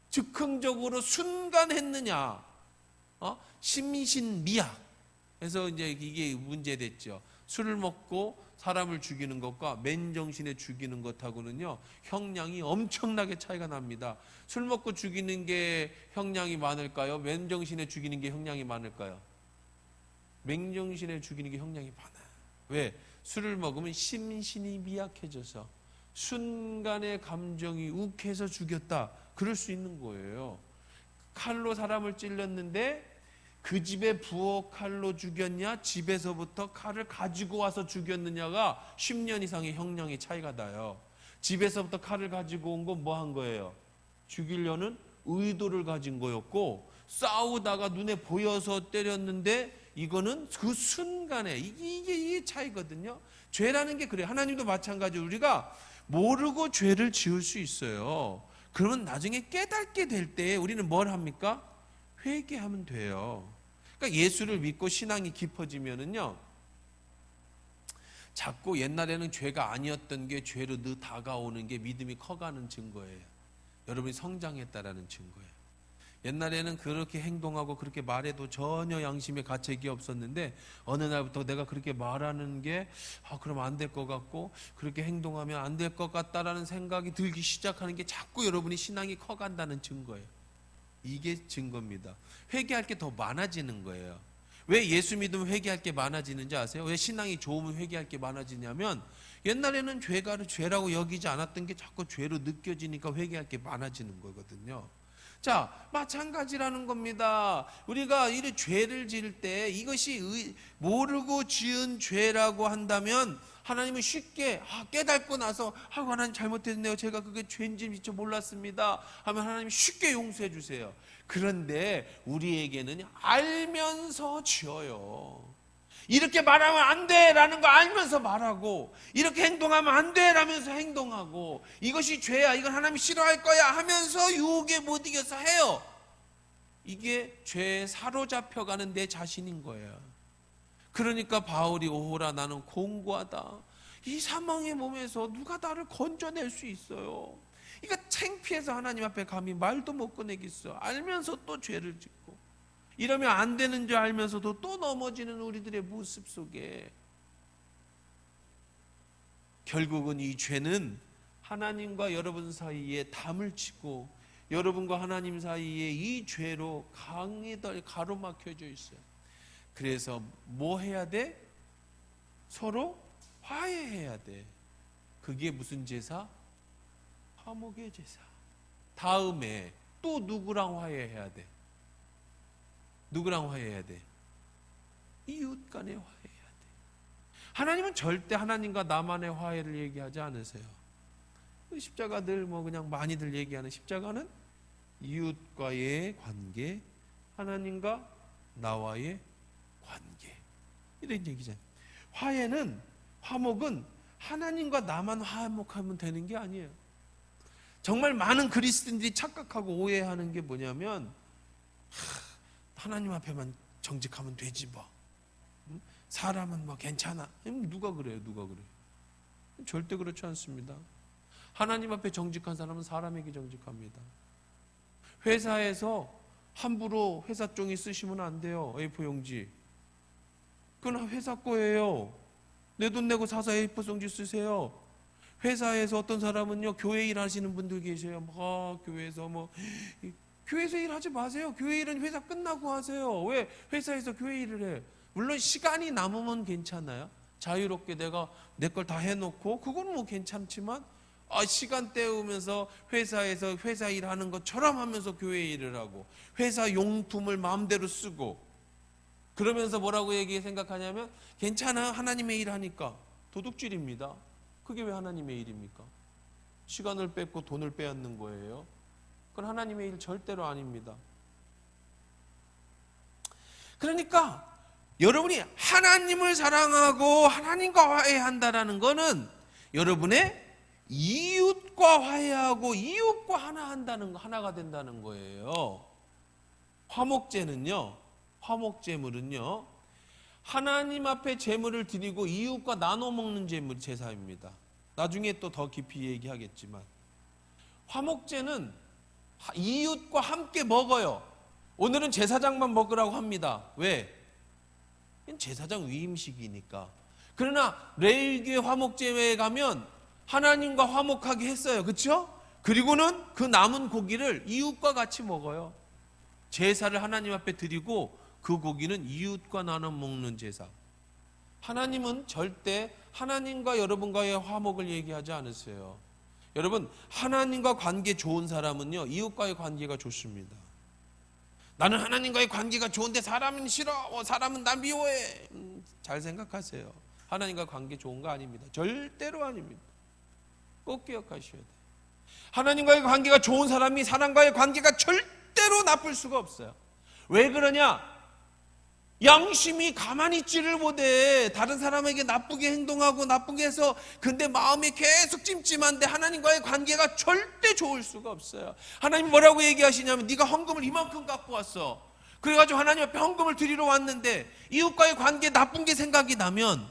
즉흥적으로 순간 했느냐. 심신미약. 그래서 이제 이게 문제됐죠. 술을 먹고 사람을 죽이는 것과 맨정신에 죽이는 것하고는요 형량이 엄청나게 차이가 납니다. 술 먹고 죽이는 게 형량이 많을까요? 맨정신에 죽이는 게 형량이 많을까요? 맨정신에 죽이는 게 형량이 많아요. 왜? 술을 먹으면 심신이 미약해져서 순간의 감정이 욱해서 죽였다. 그럴 수 있는 거예요. 칼로 사람을 찔렀는데 그 집에 부엌 칼로 죽였냐, 집에서부터 칼을 가지고 와서 죽였느냐가 10년 이상의 형량의 차이가 나요. 집에서부터 칼을 가지고 온 건 뭐 한 거예요? 죽이려는 의도를 가진 거였고, 싸우다가 눈에 보여서 때렸는데 이거는 그 순간에 이게 차이거든요. 죄라는 게 그래요. 하나님도 마찬가지로 우리가 모르고 죄를 지을 수 있어요. 그러면 나중에 깨닫게 될 때 우리는 뭘 합니까? 회개하면 돼요. 그러니까 예수를 믿고 신앙이 깊어지면은요, 자꾸 옛날에는 죄가 아니었던 게 죄로 늘 다가오는 게 믿음이 커가는 증거예요. 여러분이 성장했다라는 증거예요. 옛날에는 그렇게 행동하고 그렇게 말해도 전혀 양심에 가책이 없었는데 어느 날부터 내가 그렇게 말하는 게 그럼 안 될 것 같고 그렇게 행동하면 안 될 것 같다라는 생각이 들기 시작하는 게 자꾸 여러분이 신앙이 커간다는 증거예요. 이게 증거입니다. 회개할 게 더 많아지는 거예요. 왜 예수 믿으면 회개할 게 많아지는지 아세요? 왜 신앙이 좋으면 회개할 게 많아지냐면 옛날에는 죄라고 여기지 않았던 게 자꾸 죄로 느껴지니까 회개할 게 많아지는 거거든요. 자, 마찬가지라는 겁니다. 우리가 이 죄를 지을 때 이것이 모르고 지은 죄라고 한다면 하나님은 쉽게 깨닫고 나서 하나님 잘못했네요. 제가 그게 죄인지 미처 몰랐습니다. 하면 하나님이 쉽게 용서해 주세요. 그런데 우리에게는 알면서 지어요. 이렇게 말하면 안 돼라는 거 알면서 말하고 이렇게 행동하면 안 돼라면서 행동하고 이것이 죄야, 이건 하나님이 싫어할 거야 하면서 유혹에 못 이겨서 해요. 이게 죄에 사로잡혀가는 내 자신인 거예요. 그러니까 바울이 오호라 나는 공고하다. 이 사망의 몸에서 누가 나를 건져낼 수 있어요. 그러니까 창피해서 하나님 앞에 감히 말도 못 꺼내겠어. 알면서 또 죄를 짓고 이러면 안 되는 줄 알면서도 또 넘어지는 우리들의 모습 속에 결국은 이 죄는 하나님과 여러분 사이에 담을 치고 여러분과 하나님 사이에 이 죄로 강이 가로막혀져 있어요. 그래서 뭐 해야 돼? 서로 화해해야 돼. 그게 무슨 제사? 화목의 제사. 다음에 또 누구랑 화해해야 돼? 누구랑 화해해야 돼? 이웃 간에 화해해야 돼. 하나님은 절대 하나님과 나만의 화해를 얘기하지 않으세요. 십자가 늘 그냥 많이들 얘기하는 십자가는 이웃과의 관계, 하나님과 나와의 관계, 이런 얘기잖아요. 화해는, 화목은 하나님과 나만 화목하면 되는 게 아니에요. 정말 많은 그리스도인들이 착각하고 오해하는 게 뭐냐면 하나님 앞에만 정직하면 되지 뭐. 사람은 뭐 괜찮아. 누가 그래요? 누가 그래요? 절대 그렇지 않습니다. 하나님 앞에 정직한 사람은 사람에게 정직합니다. 회사에서 함부로 회사 종이 쓰시면 안 돼요. A4 용지. 그건 회사 거예요. 내 돈 내고 사서 A4 용지 쓰세요. 회사에서 어떤 사람은요, 교회 일 하시는 분들 계세요. 교회에서 교회에서 일하지 마세요. 교회 일은 회사 끝나고 하세요. 왜 회사에서 교회 일을 해? 물론 시간이 남으면 괜찮아요. 자유롭게 내가 내 걸 다 해놓고 그건 뭐 괜찮지만 시간 때우면서 회사에서 회사 일하는 것처럼 하면서 교회 일을 하고 회사 용품을 마음대로 쓰고 그러면서 뭐라고 생각하냐면 괜찮아, 하나님의 일 하니까. 도둑질입니다. 그게 왜 하나님의 일입니까? 시간을 뺏고 돈을 빼앗는 거예요. 그건 하나님의 일 절대로 아닙니다. 그러니까 여러분이 하나님을 사랑하고 하나님과 화해한다라는 거는 여러분의 이웃과 화해하고 이웃과 하나가 된다는 거예요. 화목제물은요, 하나님 앞에 제물을 드리고 이웃과 나눠 먹는 제사입니다. 나중에 또 더 깊이 얘기하겠지만 화목제는 이웃과 함께 먹어요. 오늘은 제사장만 먹으라고 합니다. 왜? 제사장 위임식이니까. 그러나 레위기의 화목제회에 가면 하나님과 화목하게 했어요. 그렇죠? 그리고는 그 남은 고기를 이웃과 같이 먹어요. 제사를 하나님 앞에 드리고 그 고기는 이웃과 나눠 먹는 제사. 하나님은 절대 하나님과 여러분과의 화목을 얘기하지 않으세요. 여러분, 하나님과 관계 좋은 사람은요, 이웃과의 관계가 좋습니다. 나는 하나님과의 관계가 좋은데 사람은 싫어, 사람은 나 미워해. 잘 생각하세요. 하나님과 관계 좋은 거 아닙니다. 절대로 아닙니다. 꼭 기억하셔야 돼요. 하나님과의 관계가 좋은 사람이 사람과의 관계가 절대로 나쁠 수가 없어요. 왜 그러냐? 양심이 가만히 있지를 못해. 다른 사람에게 나쁘게 행동하고 나쁘게 해서, 근데 마음이 계속 찜찜한데 하나님과의 관계가 절대 좋을 수가 없어요. 하나님 뭐라고 얘기하시냐면, 네가 헌금을 이만큼 갖고 왔어. 그래가지고 하나님 앞에 헌금을 드리러 왔는데 이웃과의 관계 나쁜 게 생각이 나면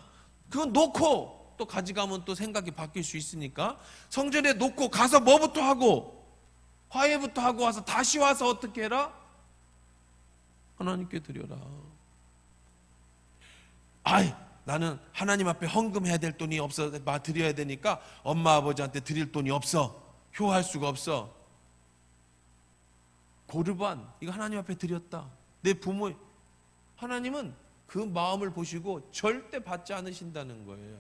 그건 놓고 또 가져가면 또 생각이 바뀔 수 있으니까 성전에 놓고 가서 뭐부터 하고, 화해부터 하고 와서 다시 와서 어떻게 해라? 하나님께 드려라. 아이, 나는 하나님 앞에 헌금해야 될 돈이 없어, 드려야 되니까 엄마 아버지한테 드릴 돈이 없어, 효할 수가 없어. 고르반, 이거 하나님 앞에 드렸다. 내 부모, 하나님은 그 마음을 보시고 절대 받지 않으신다는 거예요.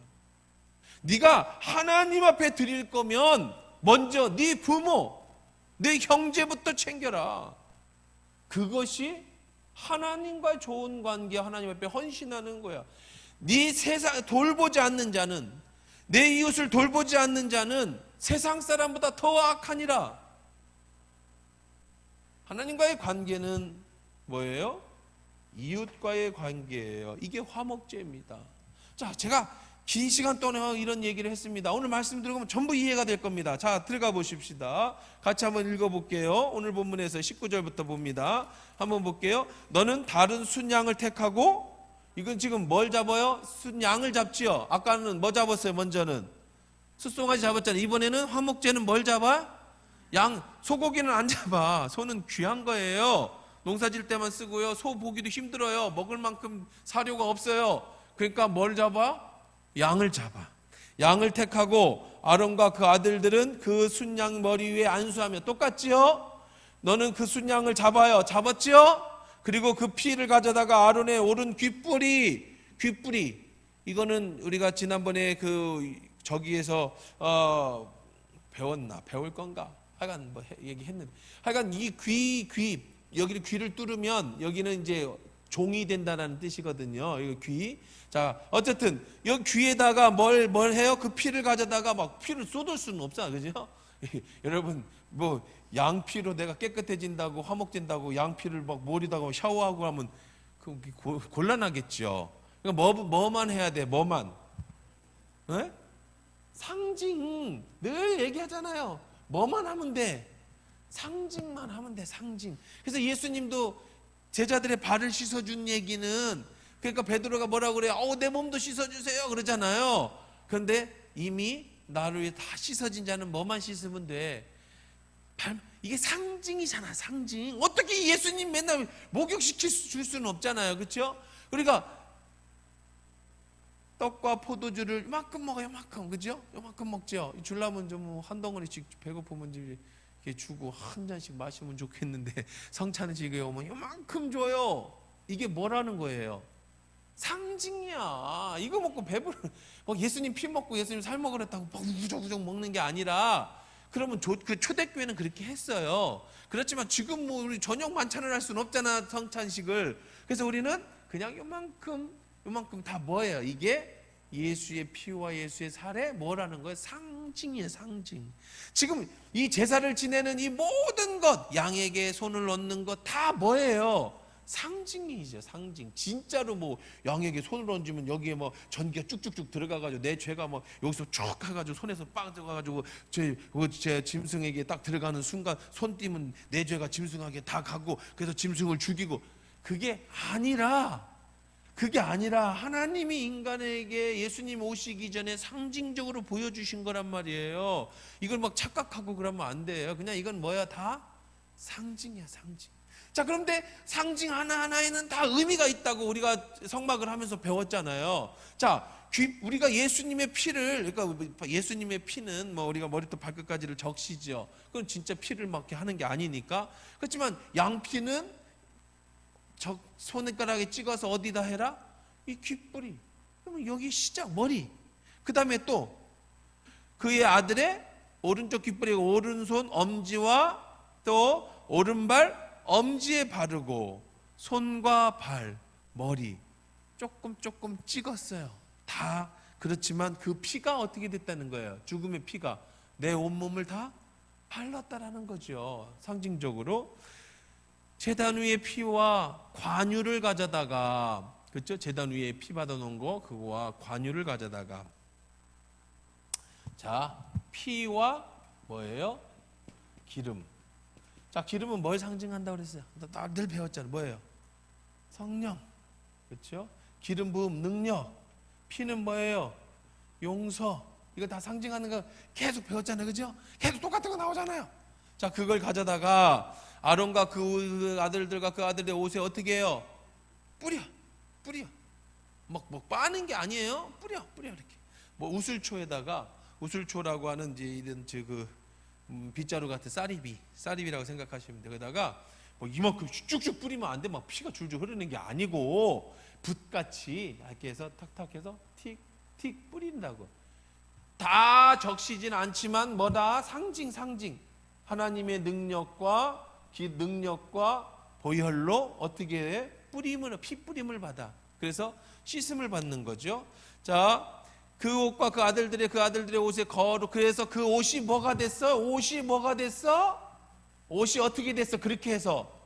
네가 하나님 앞에 드릴 거면 먼저 네 부모, 네 형제부터 챙겨라. 그것이 하나님과 좋은 관계, 하나님 앞에 헌신하는 거야. 네 세상 돌보지 않는 자는, 내 이웃을 돌보지 않는 자는 세상 사람보다 더 악하니라. 하나님과의 관계는 뭐예요? 이웃과의 관계예요. 이게 화목제입니다. 자, 제가 긴 시간 동안 이런 얘기를 했습니다. 오늘 말씀 들어보면 전부 이해가 될 겁니다. 자, 들어가 보십시다. 같이 한번 읽어볼게요. 오늘 본문에서 19절부터 봅니다. 한번 볼게요. 너는 다른 순양을 택하고, 이건 지금 뭘 잡아요? 순양을 잡지요. 아까는 뭐 잡았어요? 먼저는 숫송아지 잡았잖아요. 이번에는 화목제는 뭘 잡아? 양, 소고기는 안 잡아. 소는 귀한 거예요. 농사 질 때만 쓰고요. 소 보기도 힘들어요. 먹을 만큼 사료가 없어요. 그러니까 뭘 잡아? 양을 잡아. 양을 택하고 아론과 그 아들들은 그 순양 머리 위에 안수하며, 똑같지요? 너는 그 순양을 잡아요. 잡았지요? 그리고 그 피를 가져다가 아론의 오른 귓불이, 이거는 우리가 지난번에 그 저기에서 배웠나? 배울 건가? 하여간 뭐 얘기했는데, 하여간 이 귀 여기를 귀를 뚫으면 여기는 이제 종이 된다는 뜻이거든요. 이거 귀. 자, 어쨌든 여기 귀에다가 뭘 해요? 그 피를 가져다가 막 피를 쏟을 수는 없잖아, 그죠? 여러분, 뭐 양피로 내가 깨끗해진다고, 화목된다고 양피를 막 머리다가 샤워하고 하면 그 곤란하겠죠. 그러니까 뭐만 해야 돼? 뭐만? 에? 상징. 늘 얘기하잖아요. 뭐만 하면 돼? 상징만 하면 돼, 상징. 그래서 예수님도 제자들의 발을 씻어준 얘기는, 그러니까 베드로가 뭐라고 그래요? 내 몸도 씻어주세요 그러잖아요. 그런데 이미 나를 위해 다 씻어진 자는 뭐만 씻으면 돼? 이게 상징이잖아, 상징. 어떻게 예수님 맨날 목욕시킬 수는 없잖아요, 그렇죠? 그러니까 떡과 포도주를 요만큼 먹어요, 요만큼, 그죠? 요만큼 먹죠. 주려면 좀 한 덩어리씩 배고프면 이렇게 주고 한 잔씩 마시면 좋겠는데, 성찬식에 오면 요만큼 줘요. 이게 뭐라는 거예요? 상징이야. 이거 먹고 예수님 피 먹고 예수님 살 먹으랬다고 막 우적우적 먹는 게 아니라, 그러면 그 초대교회는 그렇게 했어요. 그렇지만 지금 뭐 우리 저녁 만찬을 할 수는 없잖아, 성찬식을. 그래서 우리는 그냥 요만큼 다 뭐예요? 이게 예수의 피와 예수의 살에 뭐라는 거예요? 상징이에요, 상징. 지금 이 제사를 지내는 이 모든 것, 양에게 손을 얹는 것 다 뭐예요? 상징이죠, 상징. 진짜로 뭐 양에게 손을 얹으면 여기에 뭐 전기가 쭉쭉쭉 들어가가지고 내 죄가 뭐 여기서 쭉 가가지고 손에서 빵 들어가가지고 제 짐승에게 딱 들어가는 순간 손 띄면 내 죄가 짐승에게 다 가고, 그래서 짐승을 죽이고, 그게 아니라 하나님이 인간에게 예수님 오시기 전에 상징적으로 보여주신 거란 말이에요. 이걸 막 착각하고 그러면 안 돼요. 그냥 이건 뭐야? 다 상징이야, 상징. 자, 그런데 상징 하나하나에는 다 의미가 있다고 우리가 성막을 하면서 배웠잖아요. 자, 우리가 예수님의 피를, 그러니까 예수님의 피는 뭐 우리가 머리부터 발끝까지를 적시죠. 그건 진짜 피를 막 하는 게 아니니까. 그렇지만 양피는 손가락에 찍어서 어디다 해라? 이 귓불이. 그러면 여기 시작, 머리. 그 다음에 또 그의 아들의 오른쪽 귓불에 오른손 엄지와 또 오른발 엄지에 바르고 손과 발, 머리 조금 찍었어요. 다 그렇지만 그 피가 어떻게 됐다는 거예요? 죽음의 피가 내 온몸을 다 발랐다라는 거죠. 상징적으로 제단 위에 피와 관유를 가져다가, 그렇죠? 제단 위에 피 받아놓은 거 그거와 관유를 가져다가, 자, 피와 뭐예요? 기름. 자, 기름은 뭘 상징한다고 그랬어요? 늘 배웠잖아요. 뭐예요? 성령. 그렇죠? 기름 부음 능력. 피는 뭐예요? 용서. 이거 다 상징하는 거 계속 배웠잖아요. 그죠? 계속 똑같은 거 나오잖아요. 자, 그걸 가져다가 아론과 그 아들들과 그 아들의 옷에 어떻게 해요? 뿌려. 막 빠는 게 아니에요. 뿌려 이렇게. 뭐 우슬초에다가, 우슬초라고 하는 이제 이런 빗자루 같은 쌀입이라고 생각하시면 돼요. 거기다가 뭐 이만큼 쭉쭉 뿌리면 안 돼. 막 피가 줄줄 흐르는 게 아니고 붓같이 이렇게 해서 탁탁해서 틱틱 뿌린다고. 다 적시진 않지만 뭐다? 상징. 하나님의 능력과 보혈로 어떻게 해? 피 뿌림을 받아. 그래서 씻음을 받는 거죠. 자, 그 옷과 그 아들들의 옷에 그래서 그 옷이 뭐가 됐어? 옷이 어떻게 됐어? 그렇게 해서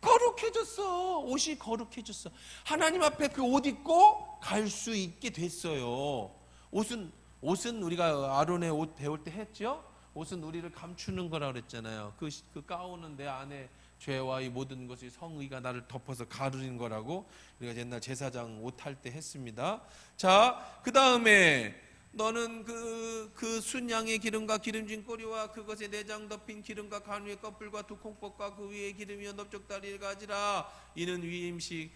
거룩해졌어. 옷이 거룩해졌어. 하나님 앞에 그 옷 입고 갈 수 있게 됐어요. 옷은 우리가 아론의 옷 배울 때 했죠. 옷은 우리를 감추는 거라 그랬잖아요. 그 가운은 내 안에 죄와 이 모든 것이 성의가 나를 덮어서 가르는 거라고 우리가 옛날 제사장 옷 할 때 했습니다. 자, 그 다음에 너는 그 순양의 기름과 기름진 꼬리와 그것에 내장 덮인 기름과 간 위에 껍질과 두 콩팥과 그 위에 기름이여 넓적다리를 가지라. 이는 위임식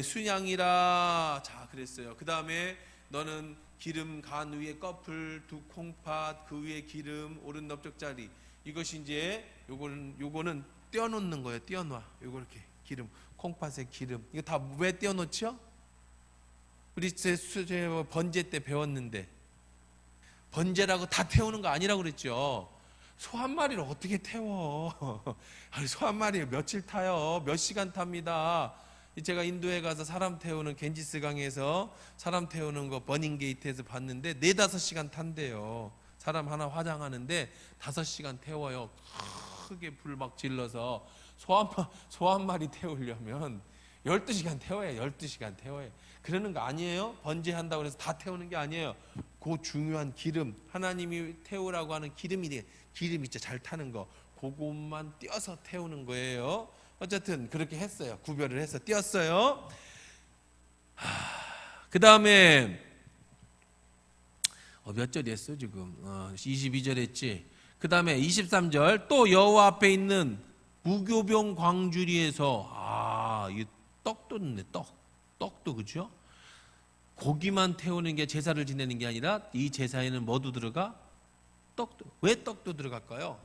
순양이라. 자, 그랬어요. 그 다음에 너는 기름 간 위에 껍질 두 콩팥 그 위에 기름 오른 넓적다리. 이것이 이제 요거는 떼어놓는 거예요. 떼어놔. 요거 이렇게 기름, 콩팥에 기름. 이거 다 왜 떼어놓죠? 우리 번제 때 배웠는데 번제라고 다 태우는 거 아니라고 그랬죠. 소 한 마리를 어떻게 태워? 아니, 소 한 마리 며칠 타요? 몇 시간 탑니다. 제가 인도에 가서 사람 태우는 겐지스 강에서 사람 태우는 거 버닝게이트에서 봤는데 4-5시간 탄대요. 사람 하나 화장하는데 5시간 태워요. 크게 불 막 질러서 소 한 마리 태우려면 12시간 태워야 12시간 태워야. 그러는 거 아니에요? 번제한다고 해서 다 태우는 게 아니에요. 그 중요한 기름, 하나님이 태우라고 하는 기름 있죠. 잘 타는 거. 그것만 띄어서 태우는 거예요. 어쨌든 그렇게 했어요. 구별을 해서 띄었어요. 그 다음에 몇 절 했어 지금? 22절 했지. 그 다음에 23절 또 여호와 앞에 있는 무교병 광주리에서 이 떡도 있네. 떡도 그죠? 고기만 태우는 게 제사를 지내는 게 아니라 이 제사에는 뭐도 들어가? 떡도. 왜 떡도 들어갈까요?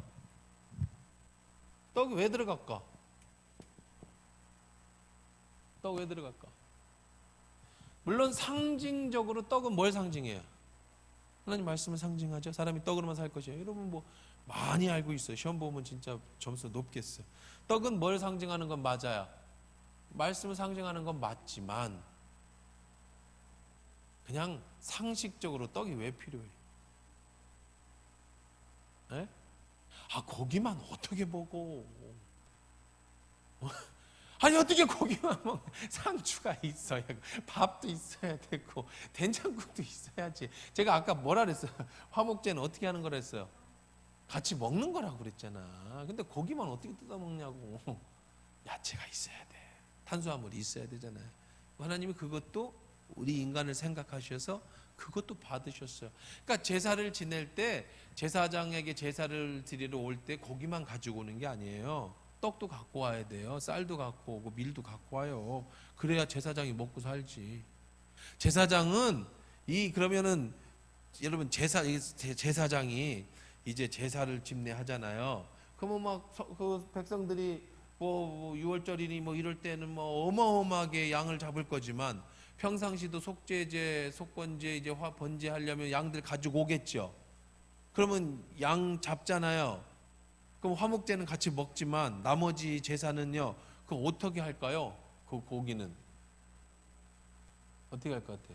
떡이 왜 들어갈까? 떡 왜 들어갈까? 물론 상징적으로 떡은 뭘 상징해요? 하나님 말씀을 상징하죠. 사람이 떡으로만 살 것이에요. 여러분 뭐 많이 알고 있어요. 시험 보면 진짜 점수 높겠어요. 떡은 뭘 상징하는 건 맞아요. 말씀을 상징하는 건 맞지만 그냥 상식적으로 떡이 왜 필요해? 에? 고기만 어떻게 먹어? 아니 어떻게 고기만 먹어? 상추가 있어야, 밥도 있어야 되고 된장국도 있어야지. 제가 아까 뭐라 그랬어요? 화목제는 어떻게 하는 거라 했어요? 같이 먹는 거라고 그랬잖아. 근데 고기만 어떻게 뜯어 먹냐고. 야채가 있어야 돼. 탄수화물이 있어야 되잖아요. 하나님이 그것도 우리 인간을 생각하셔서 그것도 받으셨어요. 그러니까 제사를 지낼 때 제사장에게 제사를 드리러 올 때 고기만 가지고 오는 게 아니에요. 떡도 갖고 와야 돼요. 쌀도 갖고 오고 밀도 갖고 와요. 그래야 제사장이 먹고 살지. 제사장은 그러면은 여러분 제사장이 이제 제사를 집례하잖아요. 그러면 막 그 백성들이 뭐 6월절이니 뭐 이럴 때는 뭐 어마어마하게 양을 잡을 거지만 평상시도 속죄제, 속건제, 이제 번제하려면 양들 가지고 오겠죠. 그러면 양 잡잖아요. 그럼 화목제는 같이 먹지만 나머지 제사는요. 그거 어떻게 할까요? 그 고기는 어떻게 할 것 같아?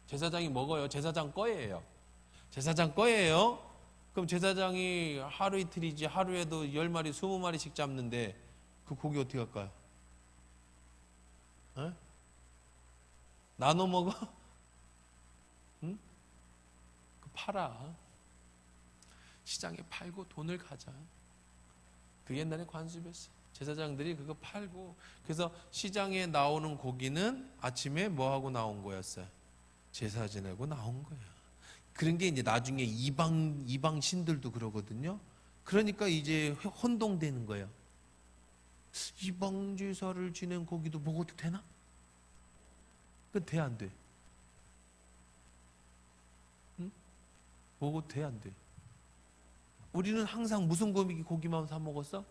제사장이 먹어요. 제사장 거예요. 제사장 거예요. 그럼 제사장이 하루 이틀이지 하루에도 10마리, 20마리씩 잡는데 그 고기 어떻게 할까요? 에? 나눠 먹어? 응? 그 팔아. 시장에 팔고 돈을 가자. 그 옛날에 관습이었어요. 제사장들이 그거 팔고, 그래서 시장에 나오는 고기는 아침에 뭐 하고 나온 거였어요? 제사 지내고 나온 거예요. 그런 게 이제 나중에 이방 신들도 그러거든요. 그러니까 이제 혼동되는 거예요. 이방 제사를 지낸 고기도 먹어도 되나? 그 돼 안 돼? 응? 먹어도 돼 안 돼? 우리는 항상 무슨 고기만 사 먹었어?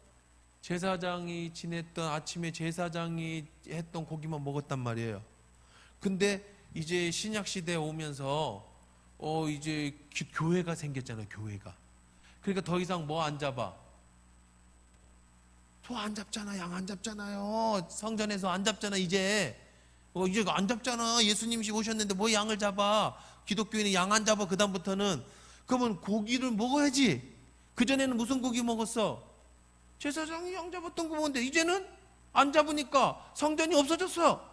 제사장이 지냈던 아침에 제사장이 했던 고기만 먹었단 말이에요. 근데 이제 신약 시대에 오면서 이제 교회가 생겼잖아요. 교회가. 그러니까 더 이상 뭐 안 잡아? 소 안 잡잖아. 양 안 잡잖아요. 성전에서 안 잡잖아. 이제 안 잡잖아. 예수님이 오셨는데 뭐 양을 잡아? 기독교인은 양 안 잡아. 그 다음부터는. 그러면 고기를 먹어야지. 그전에는 무슨 고기 먹었어? 제사장이 양 잡았던 거 먹는데 이제는 안 잡으니까 성전이 없어졌어.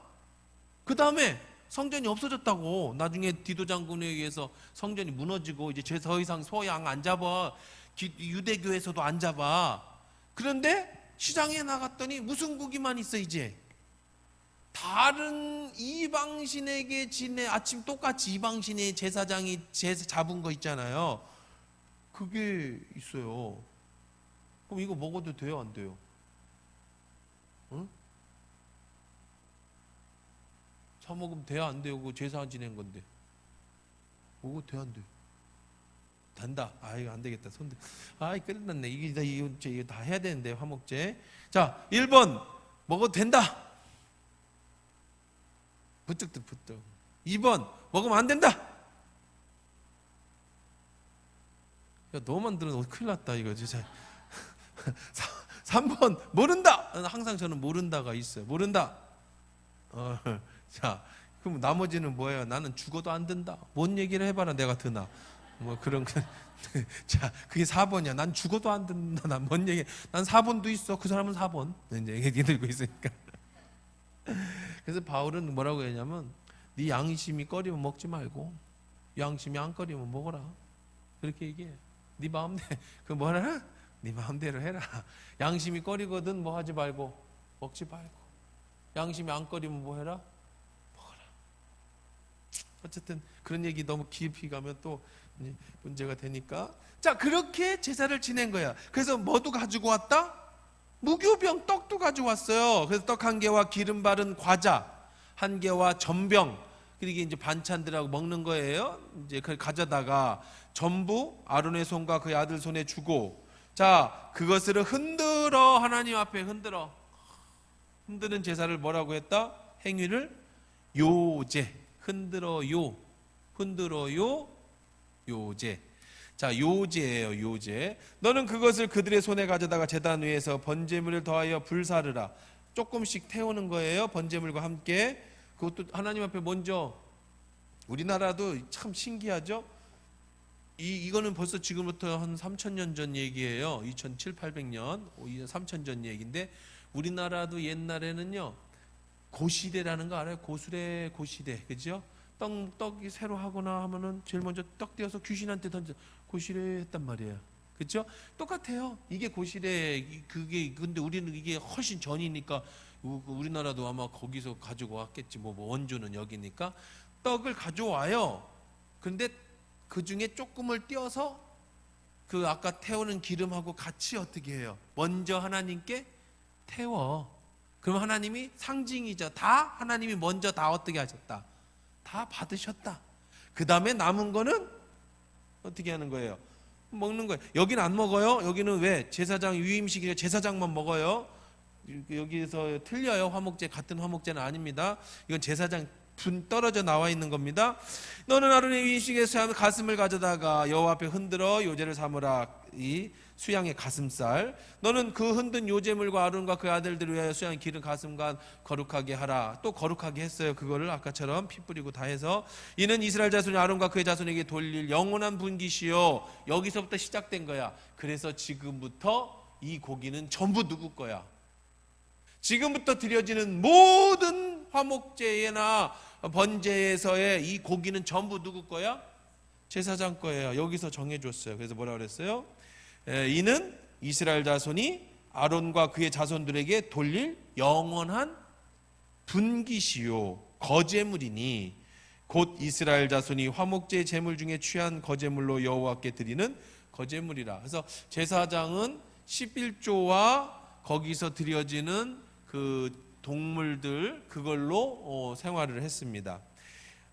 그 다음에 성전이 없어졌다고. 나중에 디도 장군에 의해서 성전이 무너지고 이제 더 이상 소 양 안 잡아. 유대교에서도 안 잡아. 그런데 시장에 나갔더니 무슨 고기만 있어 이제? 다른 이방신에게 아침 똑같이 이방신의 제사장이 잡은 거 있잖아요. 그게 있어요. 그럼 이거 먹어도 돼요, 안 돼요? 응? 사 먹으면 돼요, 안 돼요? 그거 제사 지낸 건데. 먹어도 돼요, 안 돼요? 된다. 이거 안 되겠다. 손들. 끝났네. 이거 다 해야 되는데, 화목제. 자, 1번. 먹어도 된다. 부쩍. 2번. 먹으면 안 된다. 야, 너만 들으면 큰일 났다, 이거 진짜. 3번. 모른다. 항상 저는 모른다가 있어요. 모른다. 자, 그럼 나머지는 뭐예요? 나는 죽어도 안 된다. 뭔 얘기를 해봐라, 내가 드나. 뭐 그런 거. 자, 그게 4번이야. 난 죽어도 안 된다. 난 뭔 얘기? 난 4번도 있어. 그 사람은 4번. 이제 얘기 들고 있으니까. 그래서 바울은 뭐라고 했냐면, 네 양심이 꺼리면 먹지 말고, 양심이 안 꺼리면 먹어라. 그렇게 얘기해. 네 마음대로. 그 뭐라? 네 마음대로 해라. 양심이 꺼리거든 뭐 하지 말고 먹지 말고. 양심이 안 꺼리면 뭐 해라? 먹어라. 어쨌든 그런 얘기 너무 깊이 가면 또 문제가 되니까. 자, 그렇게 제사를 지낸 거야. 그래서 뭐도 가지고 왔다? 무교병 떡도 가지고 왔어요. 그래서 떡 1개와 기름 바른 과자 1개와 전병, 그리고 이제 반찬들하고 먹는 거예요. 이제 그걸 가져다가 전부 아론의 손과 그의 아들 손에 주고, 자, 그것을 흔들어 하나님 앞에 흔드는 제사를 뭐라고 했다? 행위를 요제. 흔들어요. 요제. 자, 요제예요. 요제. 너는 그것을 그들의 손에 가져다가 제단 위에서 번제물을 더하여 불사르라. 조금씩 태우는 거예요. 번제물과 함께. 그것도 하나님 앞에 먼저. 우리나라도 참 신기하죠. 이거는 벌써 지금부터 한 3,000년 전 얘기예요. 2,700~800년, 3,000전 얘기인데, 우리나라도 옛날에는요, 고시대라는 거 알아요? 고시대, 그죠? 떡이 새로 하거나 하면은 제일 먼저 떡 떼어서 귀신한테 던져. 고시대 했단 말이에요. 그죠? 똑같아요. 이게 고시대, 근데 우리는 이게 훨씬 전이니까, 우리나라도 아마 거기서 가지고 왔겠지. 뭐 원주는 여기니까. 떡을 가져와요. 그런데 그 중에 조금을 띄어서 그 아까 태우는 기름하고 같이 어떻게 해요? 먼저 하나님께 태워. 그럼 하나님이 상징이죠. 다 하나님이 먼저 다 어떻게 하셨다? 다 받으셨다. 그 다음에 남은 거는 어떻게 하는 거예요? 먹는 거예요. 여기는 안 먹어요. 여기는 왜? 제사장 위임식이라 제사장만 먹어요. 여기서 틀려요. 화목제 같은 화목제는 아닙니다. 이건 제사장 분 떨어져 나와 있는 겁니다. 너는 아론의 위임식에 수양 가슴을 가져다가 여호와 앞에 흔들어 요제를 삼으라. 이 수양의 가슴살, 너는 그 흔든 요제물과 아론과 그 아들들을 위하여 수양 기른 가슴과 거룩하게 하라. 또 거룩하게 했어요. 그거를 아까처럼 피 뿌리고 다 해서 이는 이스라엘 자손이 아론과 그의 자손에게 돌릴 영원한 분깃이요. 여기서부터 시작된 거야. 그래서 지금부터 이 고기는 전부 누구 거야? 지금부터 드려지는 모든 화목제나 번제에서의 이 고기는 전부 누구 거야? 제사장 거예요. 여기서 정해줬어요. 그래서 뭐라 그랬어요? 이는 이스라엘 자손이 아론과 그의 자손들에게 돌릴 영원한 분깃이요 거제물이니 곧 이스라엘 자손이 화목제 제물 중에 취한 거제물로 여호와께 드리는 거제물이라. 그래서 제사장은 11조와 거기서 드려지는 그 동물들 그걸로 생활을 했습니다.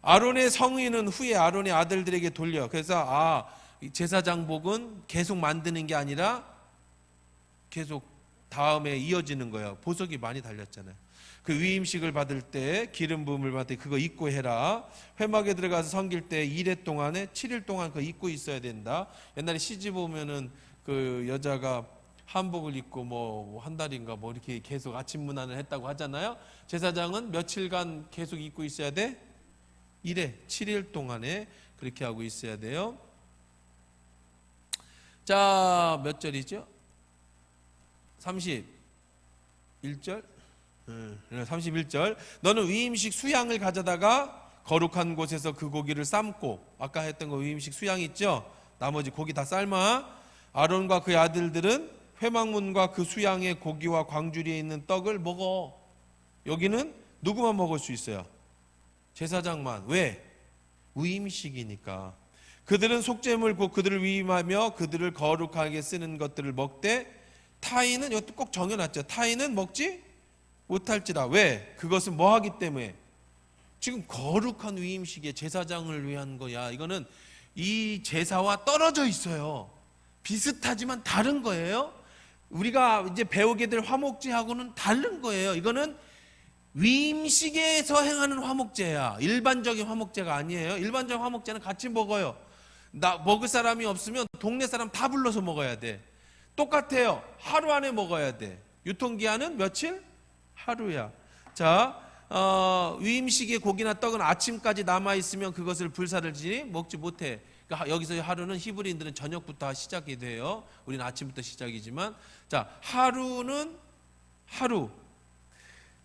아론의 성의는 후에 아론의 아들들에게 돌려. 그래서 제사장복은 계속 만드는 게 아니라 계속 다음에 이어지는 거예요. 보석이 많이 달렸잖아요. 그 위임식을 받을 때 기름 부음을 받을 때 그거 입고 해라. 회막에 들어가서 섬길 때 2회 동안에 7일 동안 그거 입고 있어야 된다. 옛날에 시집 오면은 그 여자가 한복을 입고 뭐 한 달인가 뭐 이렇게 계속 아침 문안을 했다고 하잖아요. 제사장은 며칠간 계속 입고 있어야 돼? 1회 7일 동안에 그렇게 하고 있어야 돼요. 자, 몇 절이죠? 31절? 31절. 너는 위임식 수양을 가져다가 거룩한 곳에서 그 고기를 삶고, 아까 했던 거 위임식 수양 있죠? 나머지 고기 다 삶아. 아론과 그의 아들들은 회막문과 그 수양의 고기와 광주리에 있는 떡을 먹어. 여기는 누구만 먹을 수 있어요? 제사장만. 왜? 위임식이니까. 그들은 속죄물 곧 그들을 위임하며 그들을 거룩하게 쓰는 것들을 먹되 타인은 이것도 꼭 정해놨죠. 타인은 먹지 못할지라. 왜? 그것은 뭐 하기 때문에? 지금 거룩한 위임식에 제사장을 위한 거야. 이거는 이 제사와 떨어져 있어요. 비슷하지만 다른 거예요. 우리가 이제 배우게 될 화목제하고는 다른 거예요. 이거는 위임식에서 행하는 화목제야. 일반적인 화목제가 아니에요. 일반적인 화목제는 같이 먹어요. 먹을 사람이 없으면 동네 사람 다 불러서 먹어야 돼. 똑같아요. 하루 안에 먹어야 돼. 유통기한은 며칠? 하루야. 자, 위임식의 고기나 떡은 아침까지 남아있으면 그것을 불사를 지니 먹지 못해. 그러니까 여기서 하루는 히브리인들은 저녁부터 시작이 돼요. 우리는 아침부터 시작이지만, 자, 하루는 하루.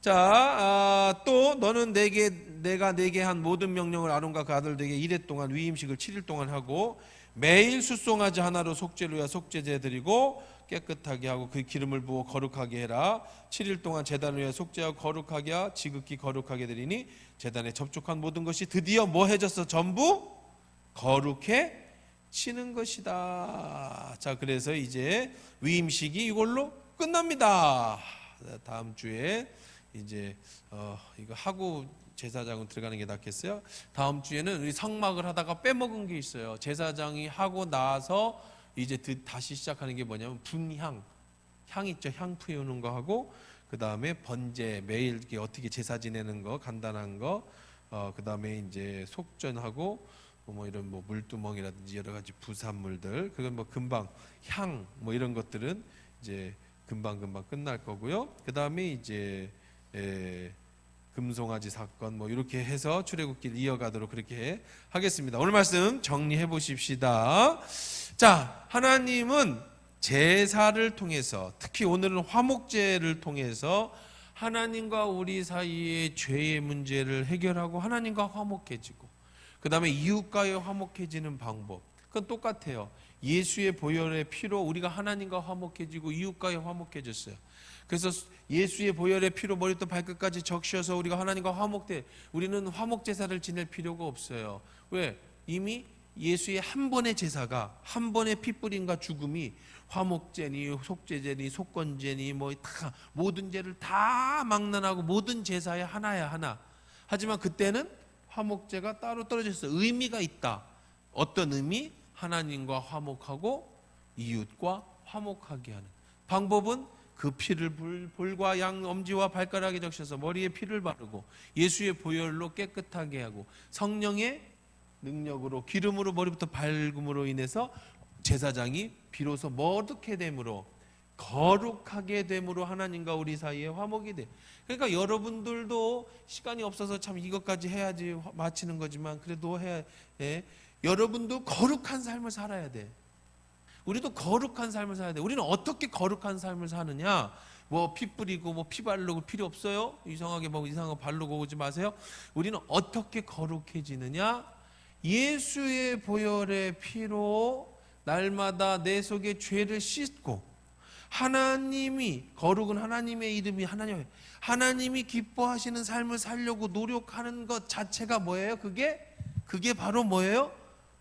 자, 또 너는 내가 내게 한 모든 명령을 아론과 그 아들들에게 1회 동안 위임식을 7일 동안 하고 매일 숫송아지 하나로 속죄로야 속죄제 드리고 깨끗하게 하고 그 기름을 부어 거룩하게 해라. 7일 동안 제단을 위해 속죄하고 거룩하게 하여 지극히 거룩하게 드리니 제단에 접촉한 모든 것이 드디어 뭐 해졌어? 전부 거룩해지는 것이다. 자, 그래서 이제 위임식이 이걸로 끝납니다. 다음 주에 이제 이거 하고 제사장은 들어가는 게 낫겠어요? 다음 주에는 우리 성막을 하다가 빼먹은 게 있어요. 제사장이 하고 나서 이제 다시 시작하는 게 뭐냐면 분향, 향 있죠? 향 피우는 거 하고 그 다음에 번제, 매일 어떻게 제사 지내는 거 간단한 거, 그 다음에 이제 속전하고 뭐 이런 뭐 물두멍이라든지 여러 가지 부산물들, 그건 뭐 금방 향 뭐 이런 것들은 이제 금방 끝날 거고요. 그 다음에 이제 금송아지 사건 뭐 이렇게 해서 출애굽기를 이어가도록 그렇게 하겠습니다. 오늘 말씀 정리해 보십시다. 자, 하나님은 제사를 통해서, 특히 오늘은 화목제를 통해서 하나님과 우리 사이의 죄의 문제를 해결하고 하나님과 화목해지고, 그 다음에 이웃과의 화목해지는 방법, 그건 똑같아요. 예수의 보혈의 피로 우리가 하나님과 화목해지고 이웃과의 화목해졌어요. 그래서 예수의 보혈의 피로 머리부터 발끝까지 적셔서 우리가 하나님과 화목돼. 우리는 화목제사를 지낼 필요가 없어요. 왜? 이미 예수의 한 번의 제사가, 한 번의 피 뿌림과 죽음이 화목제니 속죄제니 속건제니 뭐 다 모든 죄를 다 막론하고 모든 제사의 하나야 하나. 하지만 그때는 화목제가 따로 떨어져 있어. 의미가 있다. 어떤 의미? 하나님과 화목하고 이웃과 화목하게 하는 방법은 그 피를 볼과 양 엄지와 발가락에 적셔서 머리에 피를 바르고 예수의 보혈로 깨끗하게 하고 성령의 능력으로 기름으로 머리부터 발금으로 인해서 제사장이 비로소 뭐 어떻게 됨으로 거룩하게 됨으로 하나님과 우리 사이에 화목이 돼. 그러니까 여러분들도 시간이 없어서 참 이것까지 해야지 마치는 거지만 그래도 해야 해. 여러분도 거룩한 삶을 살아야 돼. 우리도 거룩한 삶을 살아야 돼. 우리는 어떻게 거룩한 삶을 사느냐? 뭐 피 뿌리고 뭐 피 바르고 필요 없어요. 이상하게 뭐 이상한 거 바르고 오지 마세요. 우리는 어떻게 거룩해지느냐? 예수의 보혈의 피로 날마다 내 속의 죄를 씻고 하나님이 거룩은 하나님의 이름이 하나님이 기뻐하시는 삶을 살려고 노력하는 것 자체가 뭐예요? 그게 바로 뭐예요?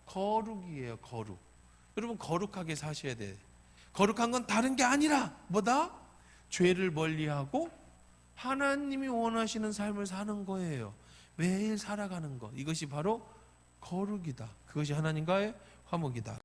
거룩이에요. 거룩. 여러분 거룩하게 사셔야 돼. 거룩한 건 다른 게 아니라 뭐다? 죄를 멀리하고 하나님이 원하시는 삶을 사는 거예요. 매일 살아가는 것. 이것이 바로 거룩이다. 그것이 하나님과의 화목이다.